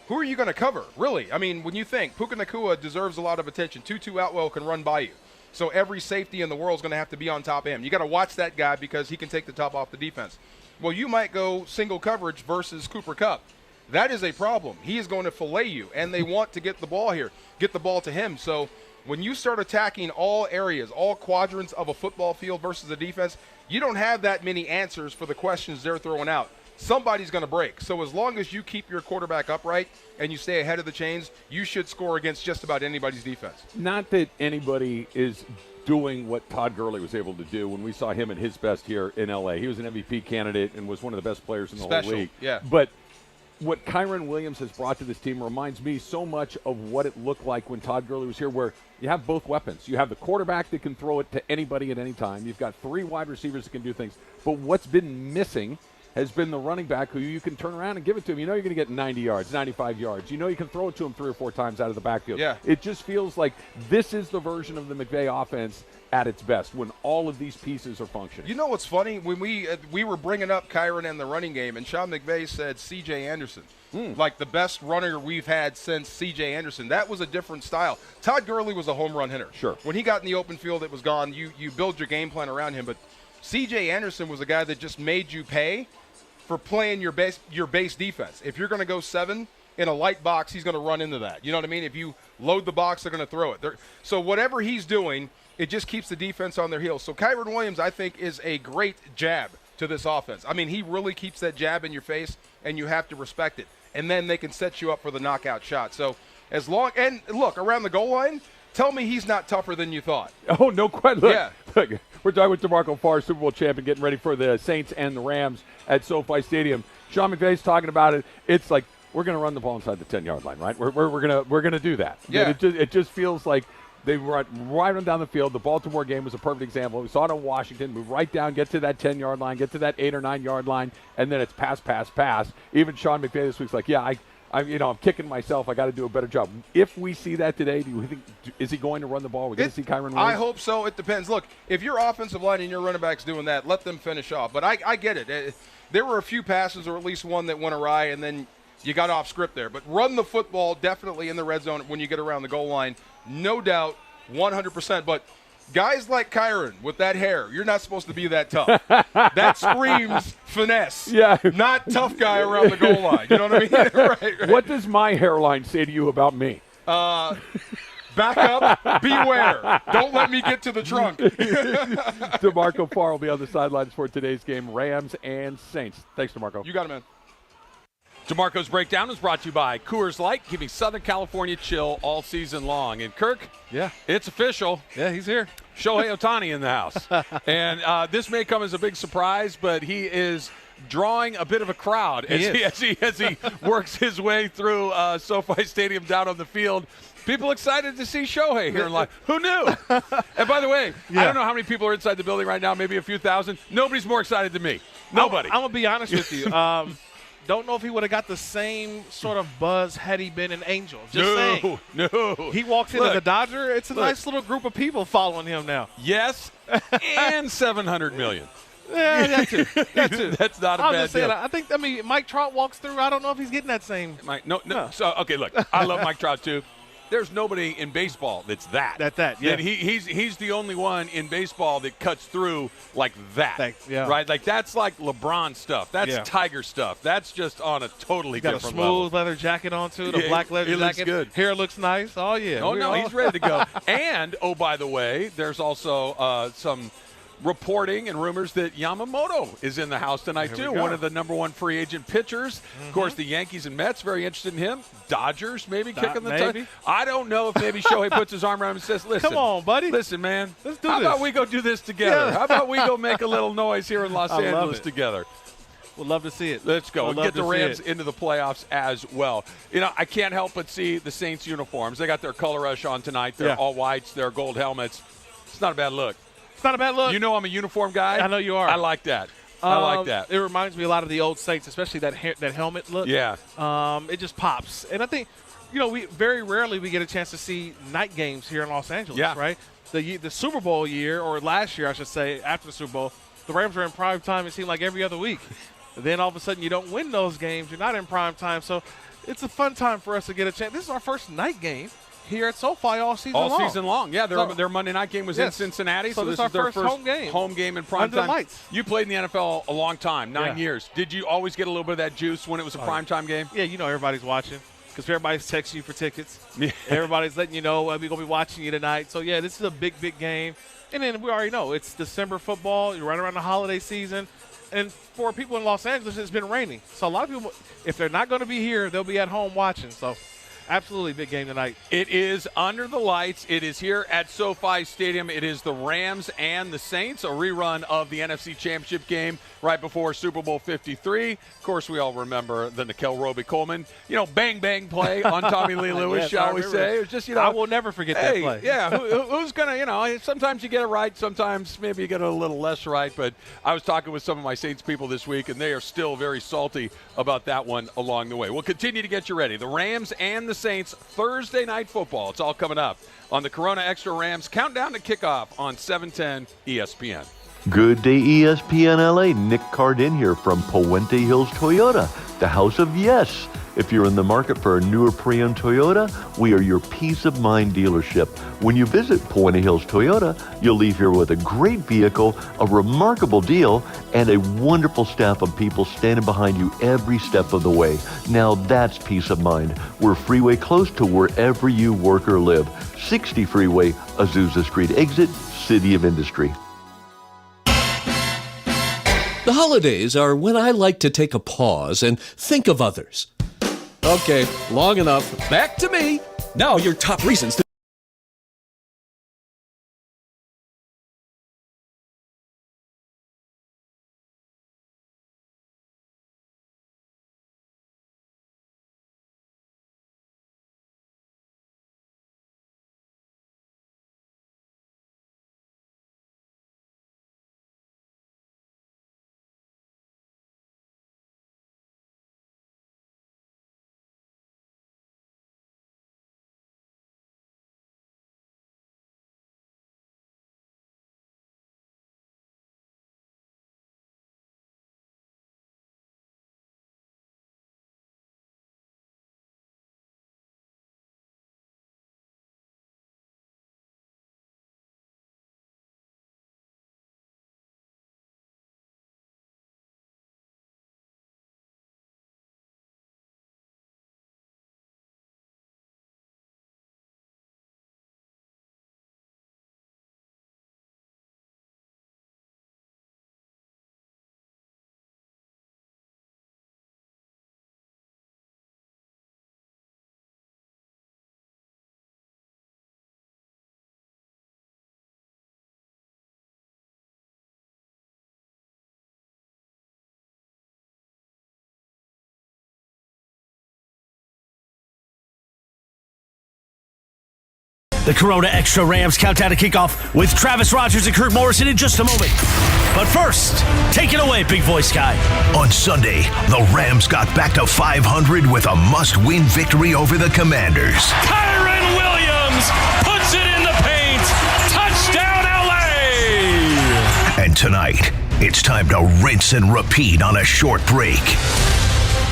who are you going to cover, really? I mean, when you think Puka Nacua deserves a lot of attention, Tutu Atwell can run by you. So every safety in the world is going to have to be on top of him. You got to watch that guy because he can take the top off the defense. Well, you might go single coverage versus Cooper Kupp. That is a problem. He is going to fillet you, and they want to get the ball here, get the ball to him. So when you start attacking all areas, all quadrants of a football field versus a defense, you don't have that many answers for the questions they're throwing out. Somebody's going to break. So as long as you keep your quarterback upright and you stay ahead of the chains, you should score against just about anybody's defense. Not that anybody is doing what Todd Gurley was able to do when we saw him at his best here in L.A. He was an MVP candidate and was one of the best players in the whole league. Yeah. But what Kyren Williams has brought to this team reminds me so much of what it looked like when Todd Gurley was here, where you have both weapons. You have the quarterback that can throw it to anybody at any time. You've got 3 wide receivers that can do things. But what's been missing has been the running back who you can turn around and give it to him. You know you're going to get 90 yards, 95 yards. You know you can throw it to him 3 or 4 times out of the backfield. Yeah. It just feels like this is the version of the McVay offense at its best when all of these pieces are functioning. You know what's funny? When we were bringing up Kyren and the running game, and Sean McVay said C.J. Anderson, like the best runner we've had since C.J. Anderson. That was a different style. Todd Gurley was a home run hitter. Sure. When he got in the open field, it was gone. You build your game plan around him. But C.J. Anderson was a guy that just made you pay for playing your base defense. If you're going to go 7 in a light box, he's going to run into that. You know what I mean? If you load the box, they're going to throw it. So whatever he's doing, it just keeps the defense on their heels. So Kyren Williams, I think, is a great jab to this offense. I mean, he really keeps that jab in your face, and you have to respect it. And then they can set you up for the knockout shot. So as long – and look, around the goal line, tell me he's not tougher than you thought. Oh, no question. Look, yeah. Look, we're talking with DeMarco Farr, Super Bowl champion, getting ready for the Saints and the Rams at SoFi Stadium. Sean McVay's talking about it. It's like we're going to run the ball inside the 10-yard line, right? We're gonna do that. Yeah. It just feels like they run right on down the field. The Baltimore game was a perfect example. We saw it in Washington. Move right down, get to that 10-yard line, get to that 8 or 9-yard line, and then it's pass, pass, pass. Even Sean McVay this week's like, yeah, I'm kicking myself. I got to do a better job. If we see that today, do you think is he going to run the ball? We're going to see Kyren Williams? I hope so. It depends. Look, if your offensive line and your running back's doing that, let them finish off. But I get it. There were a few passes, or at least one that went awry, and then you got off script there. But run the football definitely in the red zone when you get around the goal line. No doubt, 100%. But guys like Kyren with that hair, you're not supposed to be that tough. That screams finesse. Yeah. Not tough guy around the goal line. You know what I mean? Right. What does my hairline say to you about me? Back up, beware. Don't let me get to the trunk. DeMarco Farr will be on the sidelines for today's game, Rams and Saints. Thanks, DeMarco. You got it, man. DeMarco's Breakdown is brought to you by Coors Light, keeping Southern California chill all season long. And Kirk, Yeah. it's official. Yeah, he's here. Shohei Ohtani in the house. And this may come as a big surprise, but he is drawing a bit of a crowd as he works his way through SoFi Stadium down on the field. People excited to see Shohei here in live. Who knew? And by the way, I don't know how many people are inside the building right now, maybe a few thousand. Nobody's more excited than me. Nobody. I'm going to be honest with you. Don't know if he would have got the same sort of buzz had he been an Angel. Just saying. No. He walks in as a Dodger. It's a nice little group of people following him now. Yes, and $700 million. Yeah, that too. That's not a bad deal. I mean, Mike Trout walks through. I don't know if he's getting that same. No. So, okay, look, I love Mike Trout too. There's nobody in baseball that's that. Yeah. And he's the only one in baseball that cuts through like that. Yeah. Right? Like that's like LeBron stuff. That's Tiger stuff. That's just on a totally Got a different smooth level. leather jacket on too. The black leather he looks jacket. good. Hair looks nice. Oh yeah. Oh no, he's ready to go. And by the way, there's also some reporting and rumors that Yamamoto is in the house tonight too. One of the number 1 free agent pitchers. Of course, the Yankees and Mets very interested in him. Dodgers maybe kicking the tire. I don't know if maybe Shohei puts his arm around him and says, "Listen, come on, buddy. Listen, man. Let's do How this. about we go do this together? How about we go make a little noise here in Los Angeles together?" We'll love to see it. Let's go and get the Rams into the playoffs as well. You know, I can't help but see the Saints uniforms. They got their color rush on tonight. They're all whites. They're gold helmets. It's not a bad look. It's not a bad look. You know I'm a uniform guy. I know you are. I like that. I like that. It reminds me a lot of the old Saints, especially that helmet look. Yeah. It just pops. And I think, we very rarely we get a chance to see night games here in Los Angeles, right? The Super Bowl year, or last year I should say, after the Super Bowl, the Rams were in prime time, it seemed like every other week. Then all of a sudden you don't win those games. You're not in prime time. So it's a fun time for us to get a chance. This is our first night game here at SoFi all season long. All season long. Yeah, their Monday night game was in Cincinnati, so this is is their our first home game in prime under the time. lights. You played in the NFL a long time, 9 years. Did you always get a little bit of that juice when it was a prime time game? Yeah, everybody's watching because everybody's texting you for tickets. Everybody's letting you know we're going to be watching you tonight. So, yeah, this is a big, big game. And then we already know it's December football. You're right around the holiday season. And for people in Los Angeles, it's been raining. So a lot of people, if they're not going to be here, they'll be at home watching. So absolutely big game tonight. It is under the lights. It is here at SoFi Stadium. It is the Rams and the Saints, a rerun of the NFC Championship game right before Super Bowl 53. Of course, we all remember the Nickel Roby-Coleman, bang, bang play on Tommy Lee Lewis, Yes, shall we say. It was just, I will never forget that play. Yeah, who's going to, sometimes you get it right, sometimes maybe you get it a little less right. But I was talking with some of my Saints people this week, and they are still very salty about that one along the way. We'll continue to get you ready. The Rams and the Saints, Thursday Night Football. It's all coming up on the Corona Extra Rams Countdown to Kickoff on 710 ESPN. Good day, ESPN LA. Nick Cardin here from Puente Hills Toyota, the house of yes. If you're in the market for a newer pre-owned Toyota, we are your peace of mind dealership. When you visit Puente Hills Toyota, you'll leave here with a great vehicle, a remarkable deal, and a wonderful staff of people standing behind you every step of the way. Now that's peace of mind. We're freeway close to wherever you work or live. 60 Freeway, Azusa Street exit, City of Industry. The holidays are when I like to take a pause and think of others. Okay, long enough. Back to me. Now your top reasons to... The Corona Extra Rams Countdown to Kickoff with Travis Rogers and Kirk Morrison in just a moment. But first, take it away, Big Voice Guy. On Sunday, the Rams got back to 500 with a must-win victory over the Commanders. Kyron Williams puts it in the paint. Touchdown, LA! And tonight, it's time to rinse and repeat on a short break.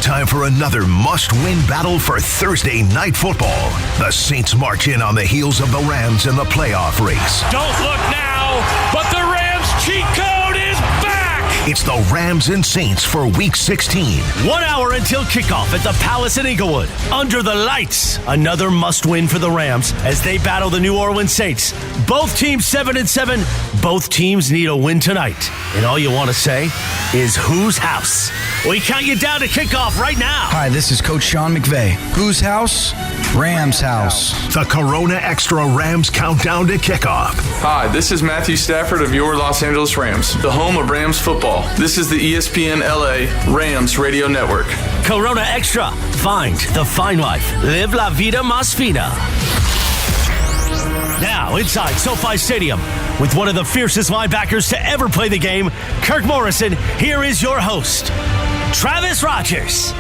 Time for another must-win battle for Thursday Night Football. The Saints march in on the heels of the Rams in the playoff race. Don't look now, but the Rams cheat code is back! It's the Rams and Saints for Week 16. 1 hour until kickoff at the Palace in Inglewood. Under the lights, another must-win for the Rams as they battle the New Orleans Saints. Both teams 7-7. Both teams need a win tonight. And all you want to say is whose house? We count you down to kickoff right now. Hi, this is Coach Sean McVay. Whose house? Rams house. The Corona Extra Rams Countdown to Kickoff. Hi, this is Matthew Stafford of your Los Angeles Rams, the home of Rams football. This is the ESPN LA Rams Radio Network. Corona Extra. Find the fine life. Live la vida más fina. Now, inside SoFi Stadium, with one of the fiercest linebackers to ever play the game, Kirk Morrison, here is your host, Travis Rogers.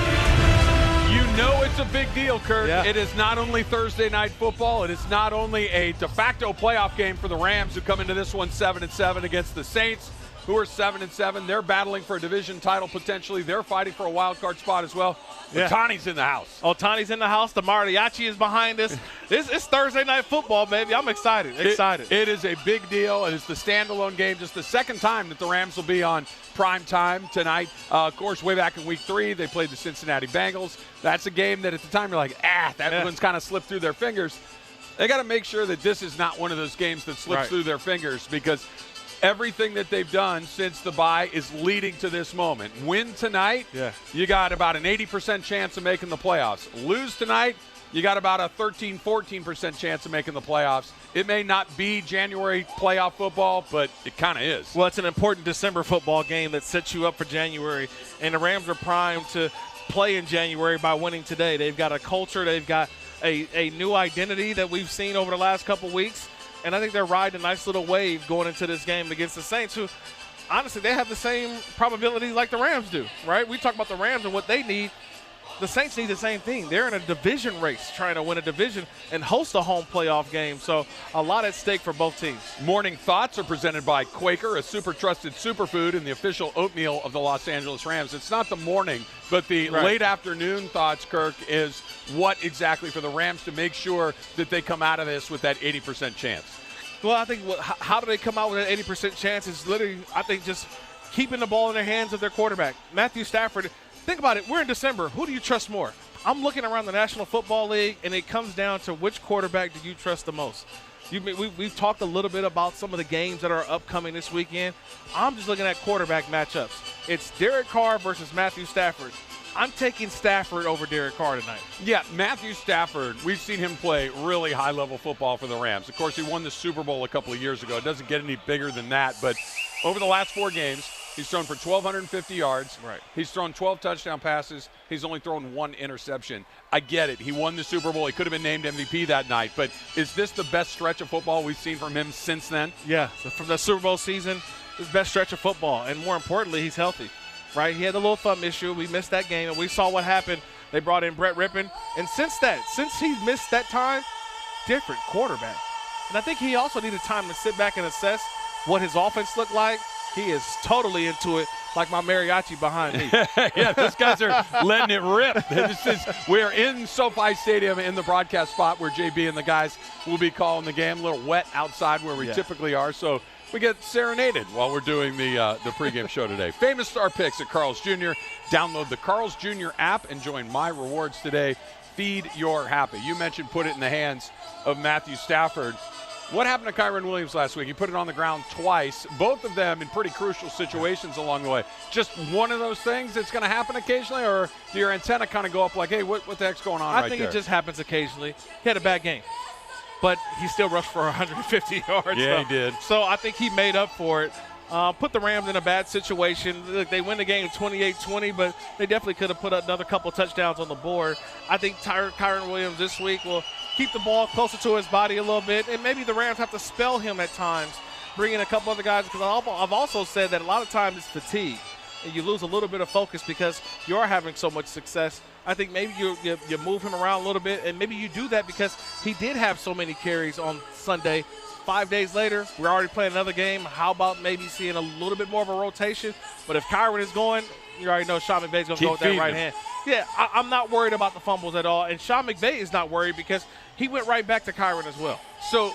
You know it's a big deal, Kirk. Yeah. It is not only Thursday Night Football, it is not only a de facto playoff game for the Rams, who come into this one 7-7 against the Saints. who are 7-7. They're battling for a division title potentially. They're fighting for a wild card spot as well. Yeah. Otani's in the house. Otani's in the house. The mariachi is behind us. It's Thursday night football, baby. I'm excited. It is a big deal, and it's the standalone game. Just the second time that the Rams will be on prime time tonight. Of course, way back in week 3, they played the Cincinnati Bengals. That's a game that at the time you're like, that one's kind of slipped through their fingers. They got to make sure that this is not one of those games that slips through their fingers, because everything that they've done since the bye is leading to this moment. Win tonight, you got about an 80% chance of making the playoffs. Lose tonight, you got about a 13-14% chance of making the playoffs. It may not be January playoff football, but it kind of is. Well, it's an important December football game that sets you up for January, and the Rams are primed to play in January by winning today. They've got a culture. They've got a new identity that we've seen over the last couple weeks, and I think they're riding a nice little wave going into this game against the Saints, who, honestly, they have the same probability like the Rams do, right? We talk about the Rams and what they need. The Saints need the same thing. They're in a division race trying to win a division and host a home playoff game, so a lot at stake for both teams. Morning Thoughts are presented by Quaker, a super trusted superfood and the official oatmeal of the Los Angeles Rams. It's not the morning, but the late afternoon thoughts, Kirk, is what exactly for the Rams to make sure that they come out of this with that 80% chance? Well, I think how do they come out with an 80% chance is literally, I think, just keeping the ball in their hands of their quarterback. Matthew Stafford, think about it. We're in December. Who do you trust more? I'm looking around the National Football League, and it comes down to which quarterback do you trust the most? We've talked a little bit about some of the games that are upcoming this weekend. I'm just looking at quarterback matchups. It's Derek Carr versus Matthew Stafford. I'm taking Stafford over Derek Carr tonight. Yeah, Matthew Stafford, we've seen him play really high-level football for the Rams. Of course, he won the Super Bowl a couple of years ago. It doesn't get any bigger than that, but over the last 4 games, he's thrown for 1,250 yards. Right. He's thrown 12 touchdown passes. He's only thrown 1 interception. I get it. He won the Super Bowl. He could have been named MVP that night. But is this the best stretch of football we've seen from him since then? Yeah, from the Super Bowl season, his best stretch of football. And more importantly, he's healthy, right? He had a little thumb issue. We missed that game, and we saw what happened. They brought in Brett Rippon. And since he missed that time, different quarterback. And I think he also needed time to sit back and assess what his offense looked like. He is totally into it, like my mariachi behind me. Yeah, those guys are letting it rip. We're in SoFi Stadium in the broadcast spot where JB and the guys will be calling the game. A little wet outside where we typically are, so we get serenaded while we're doing the pregame show today. Famous Star Picks at Carl's Jr. Download the Carl's Jr. app and join My Rewards today. Feed your happy. You mentioned put it in the hands of Matthew Stafford. What happened to Kyren Williams last week? He put it on the ground twice, both of them in pretty crucial situations along the way. Just one of those things that's going to happen occasionally, or do your antenna kind of go up like, hey, what the heck's going on right there? I think it just happens occasionally. He had a bad game, but he still rushed for 150 yards. Yeah, he did. So I think he made up for it. Put the Rams in a bad situation. Look, they win the game 28-20, but they definitely could have put another couple touchdowns on the board. I think Kyren Williams this week will keep the ball closer to his body a little bit, and maybe the Rams have to spell him at times, bring in a couple other guys, because I've also said that a lot of times it's fatigue, and you lose a little bit of focus because you are having so much success. I think maybe you move him around a little bit, and maybe you do that because he did have so many carries on Sunday. 5 days later, we're already playing another game. How about maybe seeing a little bit more of a rotation? But if Kyren is going, you already know Sean McVay's going to go with that right hand. Yeah, I'm not worried about the fumbles at all. And Sean McVay is not worried because he went right back to Kyren as well. So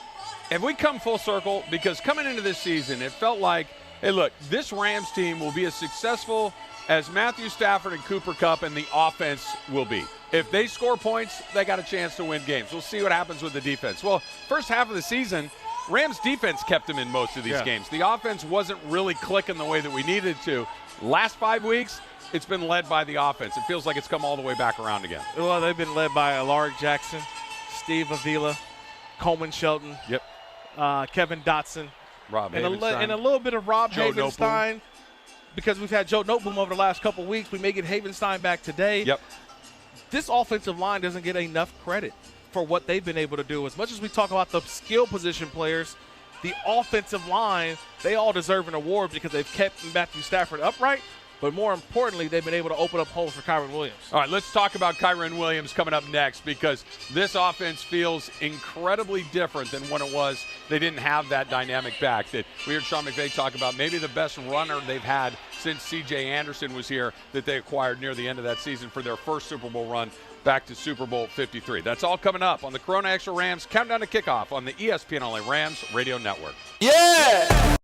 have we come full circle? Because coming into this season, it felt like, hey, look, this Rams team will be as successful as Matthew Stafford and Cooper Kupp and the offense will be. If they score points, they got a chance to win games. We'll see what happens with the defense. Well, first half of the season, Rams defense kept them in most of these games. The offense wasn't really clicking the way that we needed to. Last 5 weeks, it's been led by the offense. It feels like it's come all the way back around again. Well, they've been led by Alaric Jackson, Steve Avila, Coleman Shelton, Kevin Dotson, and a little bit of Rob Havenstein, because we've had Joe Noteboom over the last couple of weeks. We may get Havenstein back today. Yep. This offensive line doesn't get enough credit for what they've been able to do. As much as we talk about the skill position players, the offensive line, they all deserve an award because they've kept Matthew Stafford upright. but more importantly, they've been able to open up holes for Kyren Williams. All right, let's talk about Kyren Williams coming up next, because this offense feels incredibly different than when it was. They didn't have that dynamic back. That we heard Sean McVay talk about maybe the best runner they've had since C.J. Anderson was here, that they acquired near the end of that season for their first Super Bowl run back to Super Bowl 53. That's all coming up on the Corona Extra Rams Countdown to Kickoff on the ESPN LA Rams Radio Network. Yeah!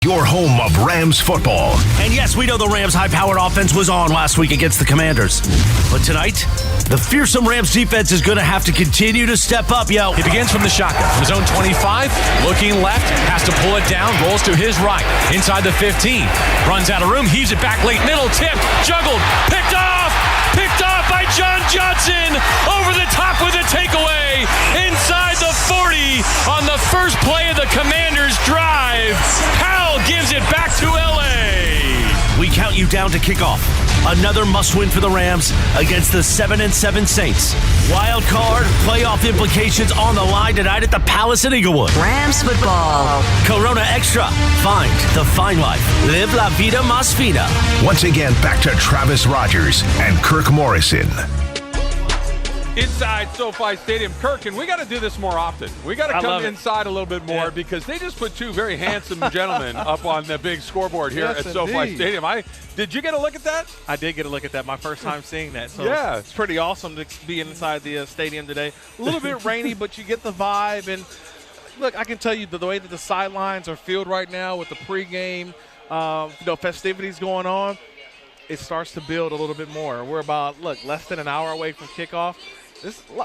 Your home of Rams football. And yes, we know the Rams' high-powered offense was on last week against the Commanders. But tonight, the fearsome Rams defense is going to have to continue to step up, yo. He begins from the shotgun. From his own 25, looking left, has to pull it down, rolls to his right, inside the 15. Runs out of room, heaves it back late middle, tip, juggled, picked off by John Johnson, over the top with a takeaway, inside the 40 on the first play of the Commanders' drive. Powell gives it back to LA. We count you down to kickoff. Another must-win for the Rams against the 7-7 Saints. Wild card, playoff implications on the line tonight at the Palace in Inglewood. Rams football. Corona Extra. Find the fine life. Live la vida más fina. Once again, back to Travis Rogers and Kirk Morrison. Inside SoFi Stadium. Kirk, and we got to do this more often. We got to come inside a little bit more because they just put two very handsome gentlemen up on the big scoreboard here at SoFi Stadium. Did you get a look at that? I did get a look at that. My first time seeing that. So yeah. It's pretty awesome to be inside the stadium today. A little bit rainy, but you get the vibe. And Look, I can tell you the way that the sidelines are filled right now with the pregame, festivities going on, it starts to build a little bit more. We're about, less than an hour away from kickoff.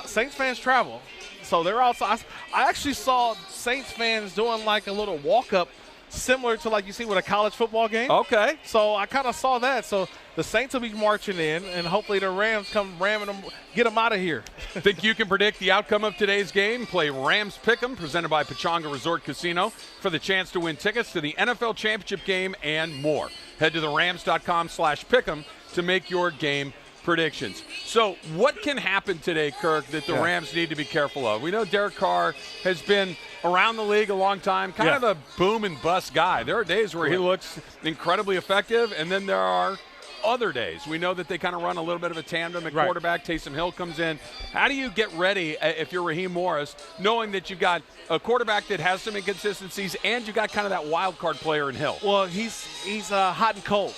Saints fans travel. So they're outside. I actually saw Saints fans doing like a little walk-up similar to like you see with a college football game. Okay. So I kind of saw that. So the Saints will be marching in, and hopefully the Rams come ramming them, get them out of here. Think you can predict the outcome of today's game? Play Rams Pick'em, presented by Pechanga Resort Casino, for the chance to win tickets to the NFL Championship game and more. Head to therams.com/pick'em to make your game predictions. So what can happen today, Kirk, that the Rams need to be careful of? We know Derek Carr has been around the league a long time, kind of a boom and bust guy. There are days where he looks incredibly effective, and then there are other days. We know that they kind of run a little bit of a tandem at quarterback. Taysom Hill comes in. How do you get ready if you're Raheem Morris, knowing that you've got a quarterback that has some inconsistencies and you got kind of that wild card player in Hill? Well, he's hot and cold.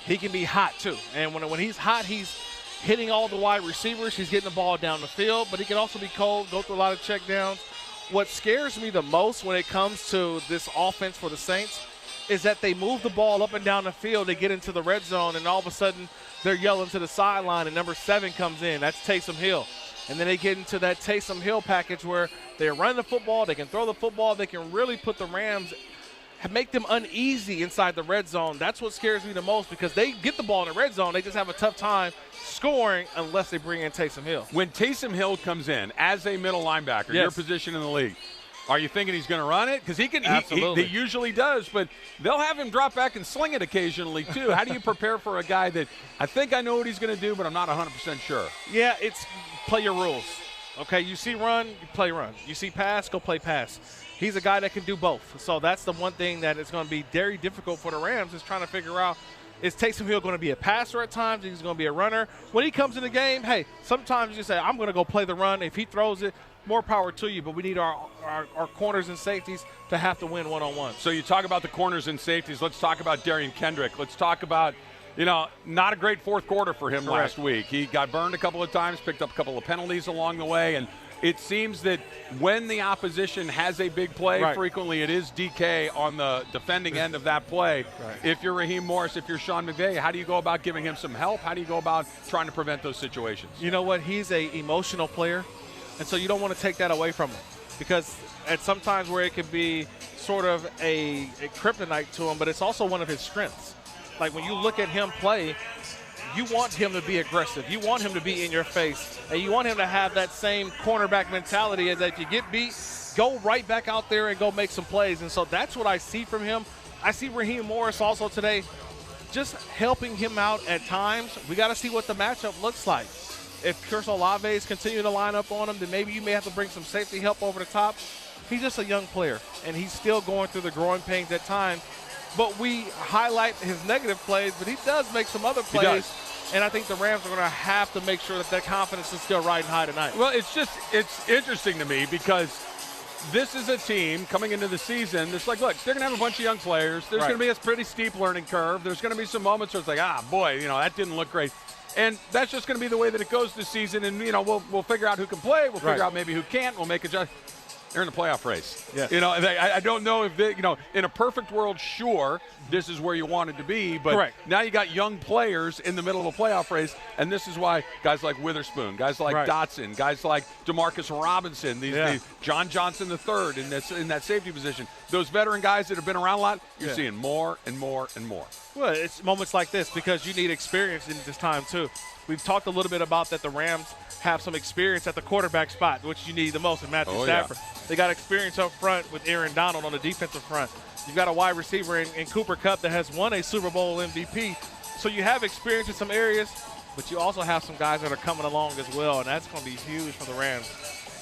He can be hot too, and when he's hot, he's hitting all the wide receivers. He's getting the ball down the field, but he can also be cold, go through a lot of check downs. What scares me the most when it comes to this offense for the Saints is that they move the ball up and down the field. They get into the red zone, and all of a sudden they're yelling to the sideline, and number 7 comes in. That's Taysom Hill. And then they get into that Taysom Hill package where they're running the football, they can throw the football, they can really put the Rams, make them uneasy inside the red zone. That's what scares me the most, because they get the ball in the red zone. They just have a tough time scoring unless they bring in Taysom Hill. When Taysom Hill comes in as a middle linebacker, your position in the league, are you thinking he's going to run it? Because he usually does, but they'll have him drop back and sling it occasionally too. How do you prepare for a guy that I think I know what he's going to do, but I'm not 100% sure? Yeah, it's play your rules. Okay, you see run, you play run. You see pass, go play pass. He's a guy that can do both. So that's the one thing that is going to be very difficult for the Rams, is trying to figure out, is Taysom Hill going to be a passer at times? He's going to be a runner. When he comes in the game, hey, sometimes you say, I'm going to go play the run. If he throws it, more power to you, but we need our corners and safeties to have to win one-on-one. So you talk about the corners and safeties. Let's talk about Darian Kendrick. Let's talk about, not a great fourth quarter for him last week. He got burned a couple of times, picked up a couple of penalties along the way, and it seems that when the opposition has a big play, frequently it is DK on the defending end of that play. If you're Raheem Morris, if you're Sean McVay, how do you go about giving him some help? How do you go about trying to prevent those situations? You know what? He's an emotional player, and so you don't want to take that away from him, because at sometimes where it can be sort of a kryptonite to him, but it's also one of his strengths. Like when you look at him play, you want him to be aggressive. You want him to be in your face. And you want him to have that same cornerback mentality, as that you get beat, go right back out there and go make some plays. And so that's what I see from him. I see Raheem Morris also today just helping him out at times. We got to see what the matchup looks like. If Kirk Olave's continue to line up on him, then maybe you may have to bring some safety help over the top. He's just a young player, and he's still going through the growing pains at times. But we highlight his negative plays, but he does make some other plays. And I think the Rams are going to have to make sure that their confidence is still riding high tonight. Well, it's interesting to me, because this is a team coming into the season that's like, look, they're going to have a bunch of young players. There's going to be a pretty steep learning curve. There's going to be some moments where it's like, that didn't look great. And that's just going to be the way that it goes this season. And, we'll figure out who can play. We'll figure out maybe who can't. We'll make adjustments. They're in the playoff race. Yes. I don't know if they, in a perfect world, sure, this is where you wanted to be, but now you got young players in the middle of a playoff race, and this is why guys like Witherspoon, guys like Dotson, guys like DeMarcus Robinson, these John Johnson III in that safety position, those veteran guys that have been around a lot, you're seeing more and more and more. Well, it's moments like this because you need experience in this time too. We've talked a little bit about that the Rams have some experience at the quarterback spot, which you need the most in Matthew Stafford. They got experience up front with Aaron Donald on the defensive front. You've got a wide receiver in Cooper Kupp that has won a Super Bowl MVP. So you have experience in some areas, but you also have some guys that are coming along as well, and that's going to be huge for the Rams.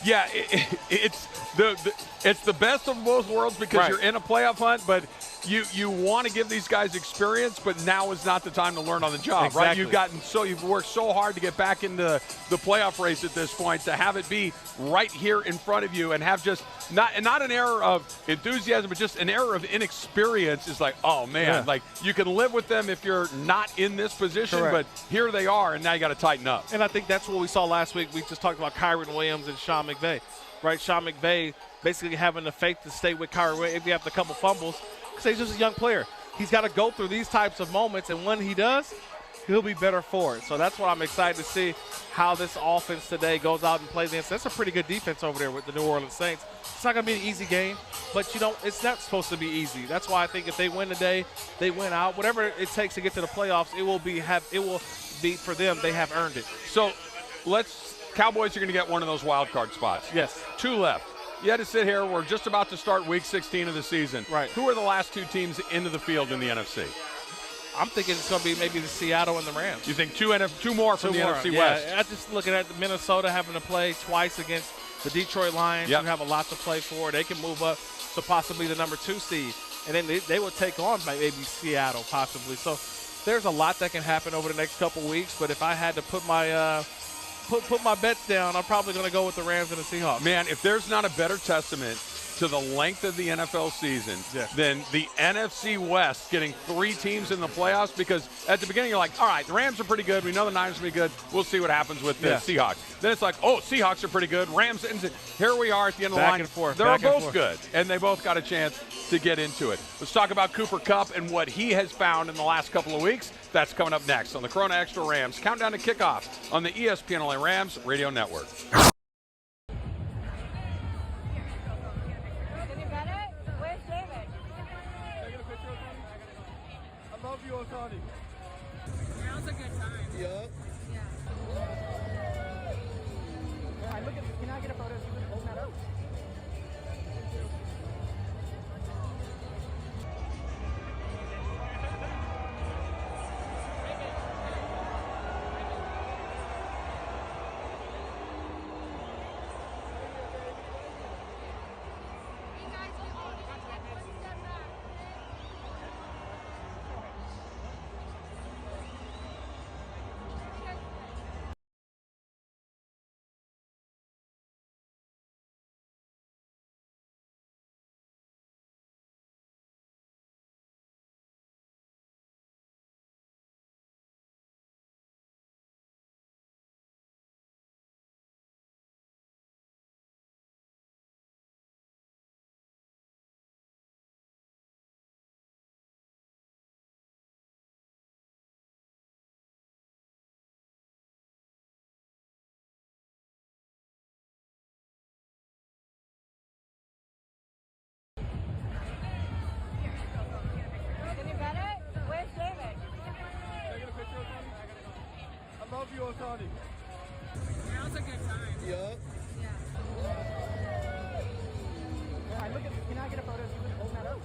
Yeah, it's the best of both worlds because you're in a playoff hunt, but you want to give these guys experience, but now is not the time to learn on the job, right? You've worked so hard to get back into the playoff race at this point, to have it be right here in front of you and have just not an error of enthusiasm, but just an error of inexperience is like, oh man, like you can live with them if you're not in this position, but here they are, and now you got to tighten up. And I think that's what we saw last week. We just talked about Kyron Williams and Sean McVay. right? Sean McVay basically having the faith to stay with Kyrie if you have a couple fumbles, because he's just a young player. He's got to go through these types of moments, and when he does, he'll be better for it. So that's what I'm excited to see, how this offense today goes out and plays against. That's a pretty good defense over there with the New Orleans Saints. It's not going to be an easy game, but it's not supposed to be easy. That's why I think if they win today, they win out. Whatever it takes to get to the playoffs, it will be for them. They have earned it. So Cowboys are going to get one of those wild card spots. Yes. 2 left. You had to sit here. We're just about to start week 16 of the season. Right. Who are the last 2 teams into the field in the NFC? I'm thinking it's going to be maybe the Seattle and the Rams. You think 2 more from the NFC West? Yeah, I just looking at Minnesota having to play twice against the Detroit Lions, who have a lot to play for. They can move up to possibly the number 2 seed, and then they will take on maybe Seattle possibly. So there's a lot that can happen over the next couple weeks. But if I had to put my put my bets down, I'm probably going to go with the Rams and the Seahawks. Man, if there's not a better testament to the length of the NFL season than the NFC West getting 3 teams in the playoffs, because at the beginning you're like, all right, the Rams are pretty good. We know the Niners are pretty good. We'll see what happens with the Seahawks. Then it's like, oh, Seahawks are pretty good. Rams, and here we are at the end of the line. Back and forth. They're both good, and they both got a chance to get into it. Let's talk about Cooper Kupp and what he has found in the last couple of weeks. That's coming up next on the Corona Extra Rams Countdown to Kickoff on the ESPN LA Rams Radio Network. Now's a good time. Yep. Yeah. Can I get a photo of you holding that up? love you, Otani. Now's a good time. Yep. Yeah. Can I get a photo of you holding that up?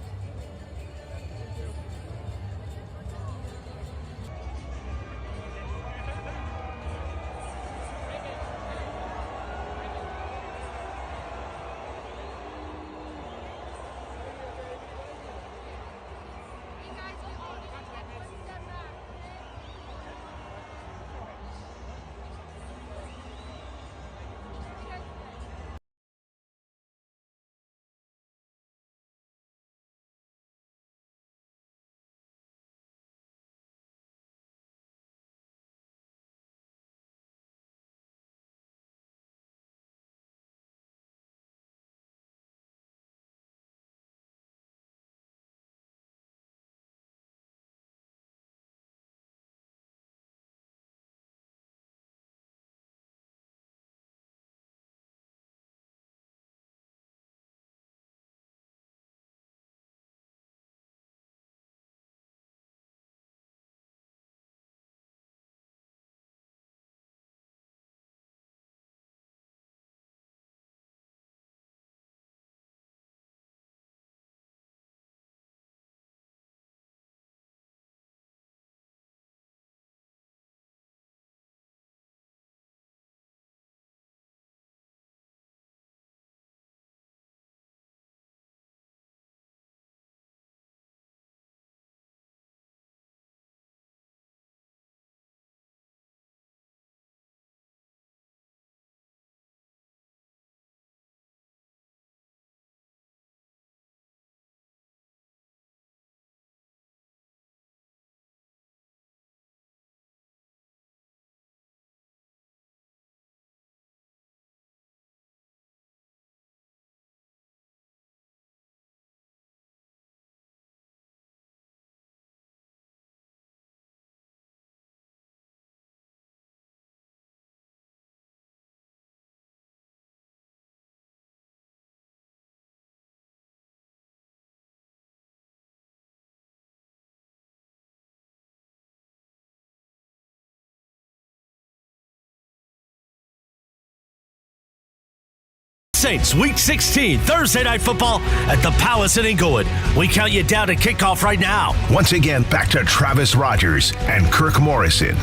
Saints, Week 16, Thursday Night Football at the Palace in Inglewood. We count you down to kickoff right now. Once again, back to Travis Rogers and Kirk Morrison.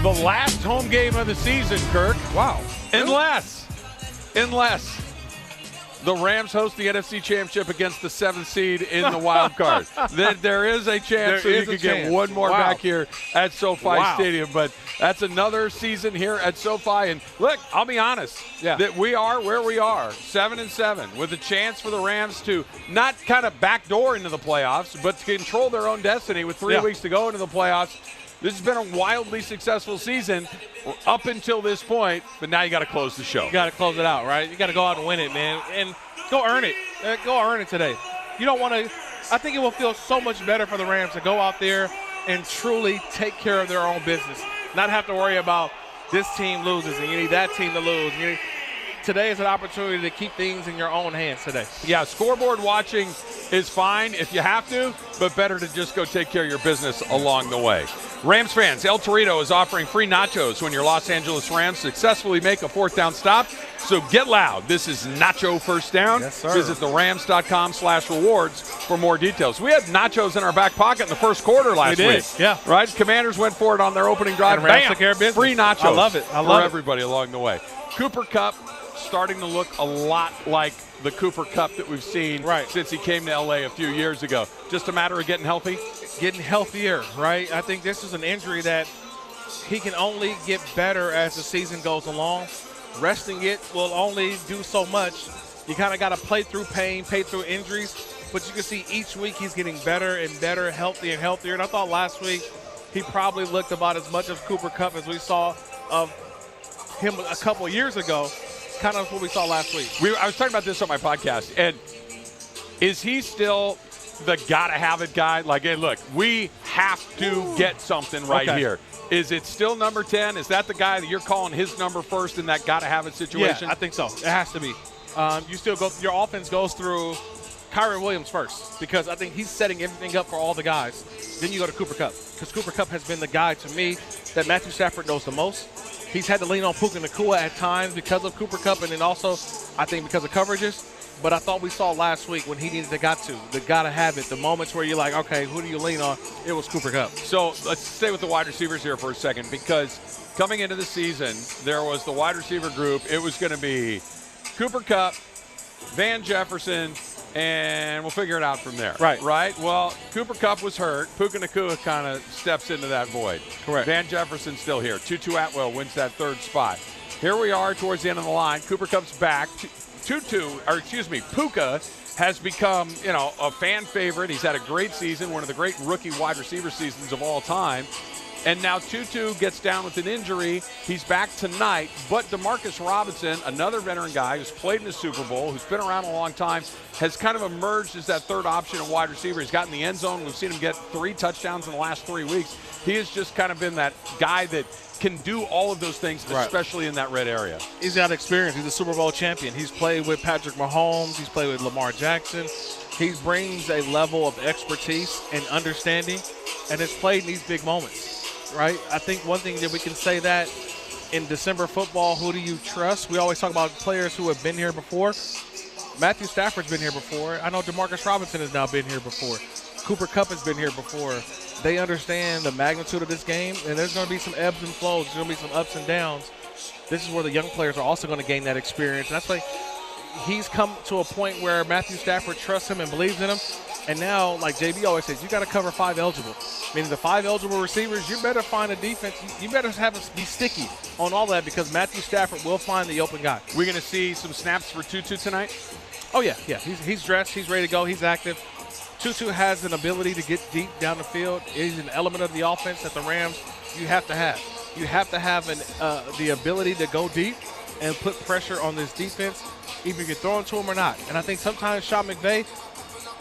The last home game of the season, Kirk. Wow. Unless the Rams host the NFC Championship against the 7th seed in the wild card. There is a chance that you could get one more back here at SoFi Stadium. But that's another season here at SoFi. And look, I'll be honest, that we are where we are, 7-7, with a chance for the Rams to not kind of backdoor into the playoffs, but to control their own destiny with 3 weeks to go into the playoffs. This has been a wildly successful season up until this point, but now you got to close the show. You got to close it out, right? You got to go out and win it, man, and go earn it. Go earn it today. You don't want to – I think it will feel so much better for the Rams to go out there and truly take care of their own business, not have to worry about this team loses and you need that team to lose. Today is an opportunity to keep things in your own hands today. Yeah, scoreboard watching is fine if you have to, but better to just go take care of your business along the way. Rams fans, El Torito is offering free nachos when your Los Angeles Rams successfully make a 4th down stop. So get loud. This is Nacho First Down. Yes, sir. Visit therams.com/rewards for more details. We had nachos in our back pocket in the first quarter last week. Yeah. Right? Commanders went for it on their opening drive. And Rams Bam! took care of business. Free nachos. I love it. For everybody along the way. Cooper Kupp starting to look a lot like the Cooper Kupp that we've seen since he came to L.A. a few years ago. Just a matter of getting healthy? Getting healthier, right? I think this is an injury that he can only get better as the season goes along. Resting it will only do so much. You kind of got to play through pain, play through injuries, but you can see each week he's getting better and better, healthier and healthier. And I thought last week he probably looked about as much of Cooper Kupp as we saw of him a couple years ago. Kind of what we saw last week. I was talking about this on my podcast, and is he still the gotta-have-it guy? Like, hey, look, we have to get something right here. Is it still number 10? Is that the guy that you're calling his number first in that gotta-have-it situation? Yeah, I think so. It has to be. You still go. Your offense goes through Kyren Williams first because I think he's setting everything up for all the guys. Then you go to Cooper Kupp because Cooper Kupp has been the guy to me that Matthew Stafford knows the most. He's had to lean on Puka Nacua at times because of Cooper Kupp and then also I think because of coverages. But I thought we saw last week when he needed the gotta have it, the moments where you're like, okay, who do you lean on? It was Cooper Kupp. So let's stay with the wide receivers here for a second because coming into the season, there was the wide receiver group. It was going to be Cooper Kupp, Van Jefferson, and we'll figure it out from there. Right? Well, Cooper Kupp was hurt. Puka Nacua kind of steps into that void. Correct. Van Jefferson's still here. Tutu Atwell wins that 3rd spot. Here we are towards the end of the line. Cooper Kupp's back. Puka has become, a fan favorite. He's had a great season, one of the great rookie wide receiver seasons of all time. And now Tutu gets down with an injury. He's back tonight. But Demarcus Robinson, another veteran guy who's played in the Super Bowl, who's been around a long time, has kind of emerged as that 3rd option of wide receiver. He's gotten the end zone. We've seen him get 3 touchdowns in the last 3 weeks. He has just kind of been that guy that can do all of those things, especially in that red area. He's got experience. He's a Super Bowl champion. He's played with Patrick Mahomes. He's played with Lamar Jackson. He brings a level of expertise and understanding, and has played in these big moments. Right? I think one thing that we can say that in December football, who do you trust? We always talk about players who have been here before. Matthew Stafford's been here before. I know Demarcus Robinson has now been here before. Cooper Kupp has been here before. They understand the magnitude of this game, and there's going to be some ebbs and flows. There's going to be some ups and downs. This is where the young players are also going to gain that experience. And that's why he's come to a point where Matthew Stafford trusts him and believes in him. And now, like JB always says, you got to cover 5 eligible. Meaning the 5 eligible receivers, you better find a defense. You better be sticky on all that because Matthew Stafford will find the open guy. We're going to see some snaps for Tutu tonight? Oh, yeah. He's dressed. He's ready to go. He's active. Tutu has an ability to get deep down the field. He's an element of the offense that the Rams you have to have. You have to have the ability to go deep and put pressure on this defense, even if you're throwing to him or not. And I think sometimes Sean McVay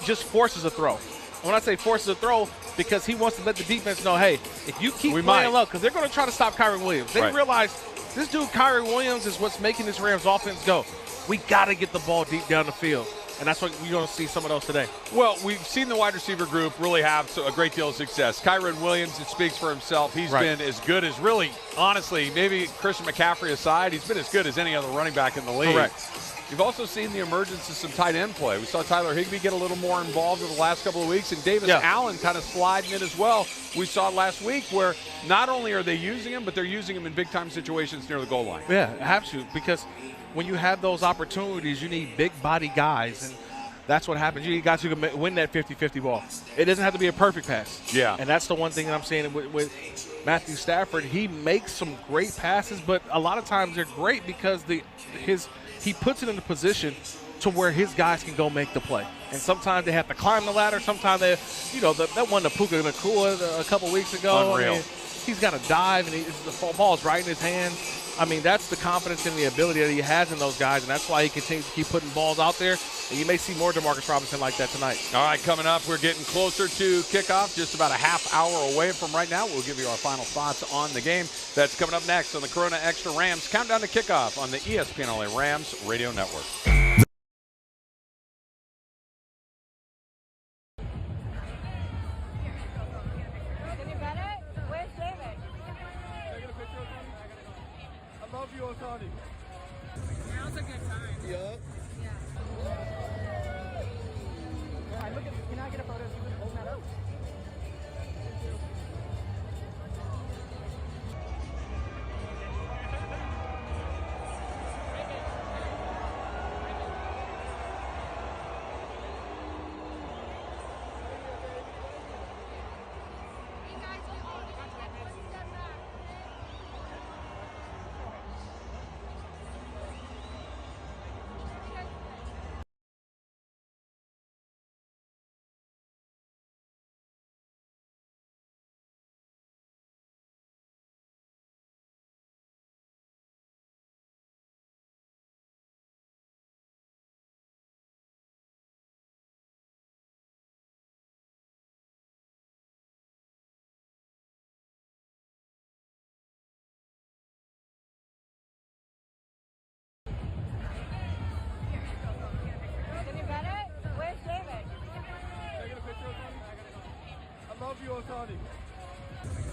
just forces a throw. And when I say forces a throw, because he wants to let the defense know, hey, if you keep playing low, because they're going to try to stop Kyren Williams. They realize this dude Kyren Williams is what's making this Rams offense go. We got to get the ball deep down the field. And that's what you're going to see some of those today. Well, we've seen the wide receiver group really have a great deal of success. Kyron Williams, it speaks for himself. He's been as good as really, honestly, maybe Christian McCaffrey aside, he's been as good as any other running back in the league. Correct. You've also seen the emergence of some tight end play. We saw Tyler Higbee get a little more involved in the last couple of weeks, and Davis Allen kind of sliding in as well. We saw it last week where not only are they using him, but they're using him in big-time situations near the goal line. Yeah, have to, because when you have those opportunities, you need big-body guys, and that's what happens. You need guys who can win that 50-50 ball. It doesn't have to be a perfect pass. Yeah. And that's the one thing that I'm saying with Matthew Stafford. He makes some great passes, but a lot of times they're great because he puts it in a position to where his guys can go make the play. And sometimes they have to climb the ladder. Sometimes they, that one to Puka Nacua a couple weeks ago. Unreal. I mean, he's got to dive, and the ball's right in his hand. I mean, that's the confidence and the ability that he has in those guys, and that's why he continues to keep putting balls out there. And you may see more DeMarcus Robinson like that tonight. All right, coming up, we're getting closer to kickoff, just about a half hour away from right now. We'll give you our final thoughts on the game. That's coming up next on the Corona Extra Rams Countdown to Kickoff on the ESPN LA Rams Radio Network. Now's a good time. Yup. Can I get a photo of you holding that up?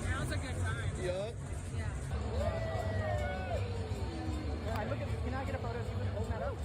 Now's a good time. Yup. Can I get a photo of you holding that up?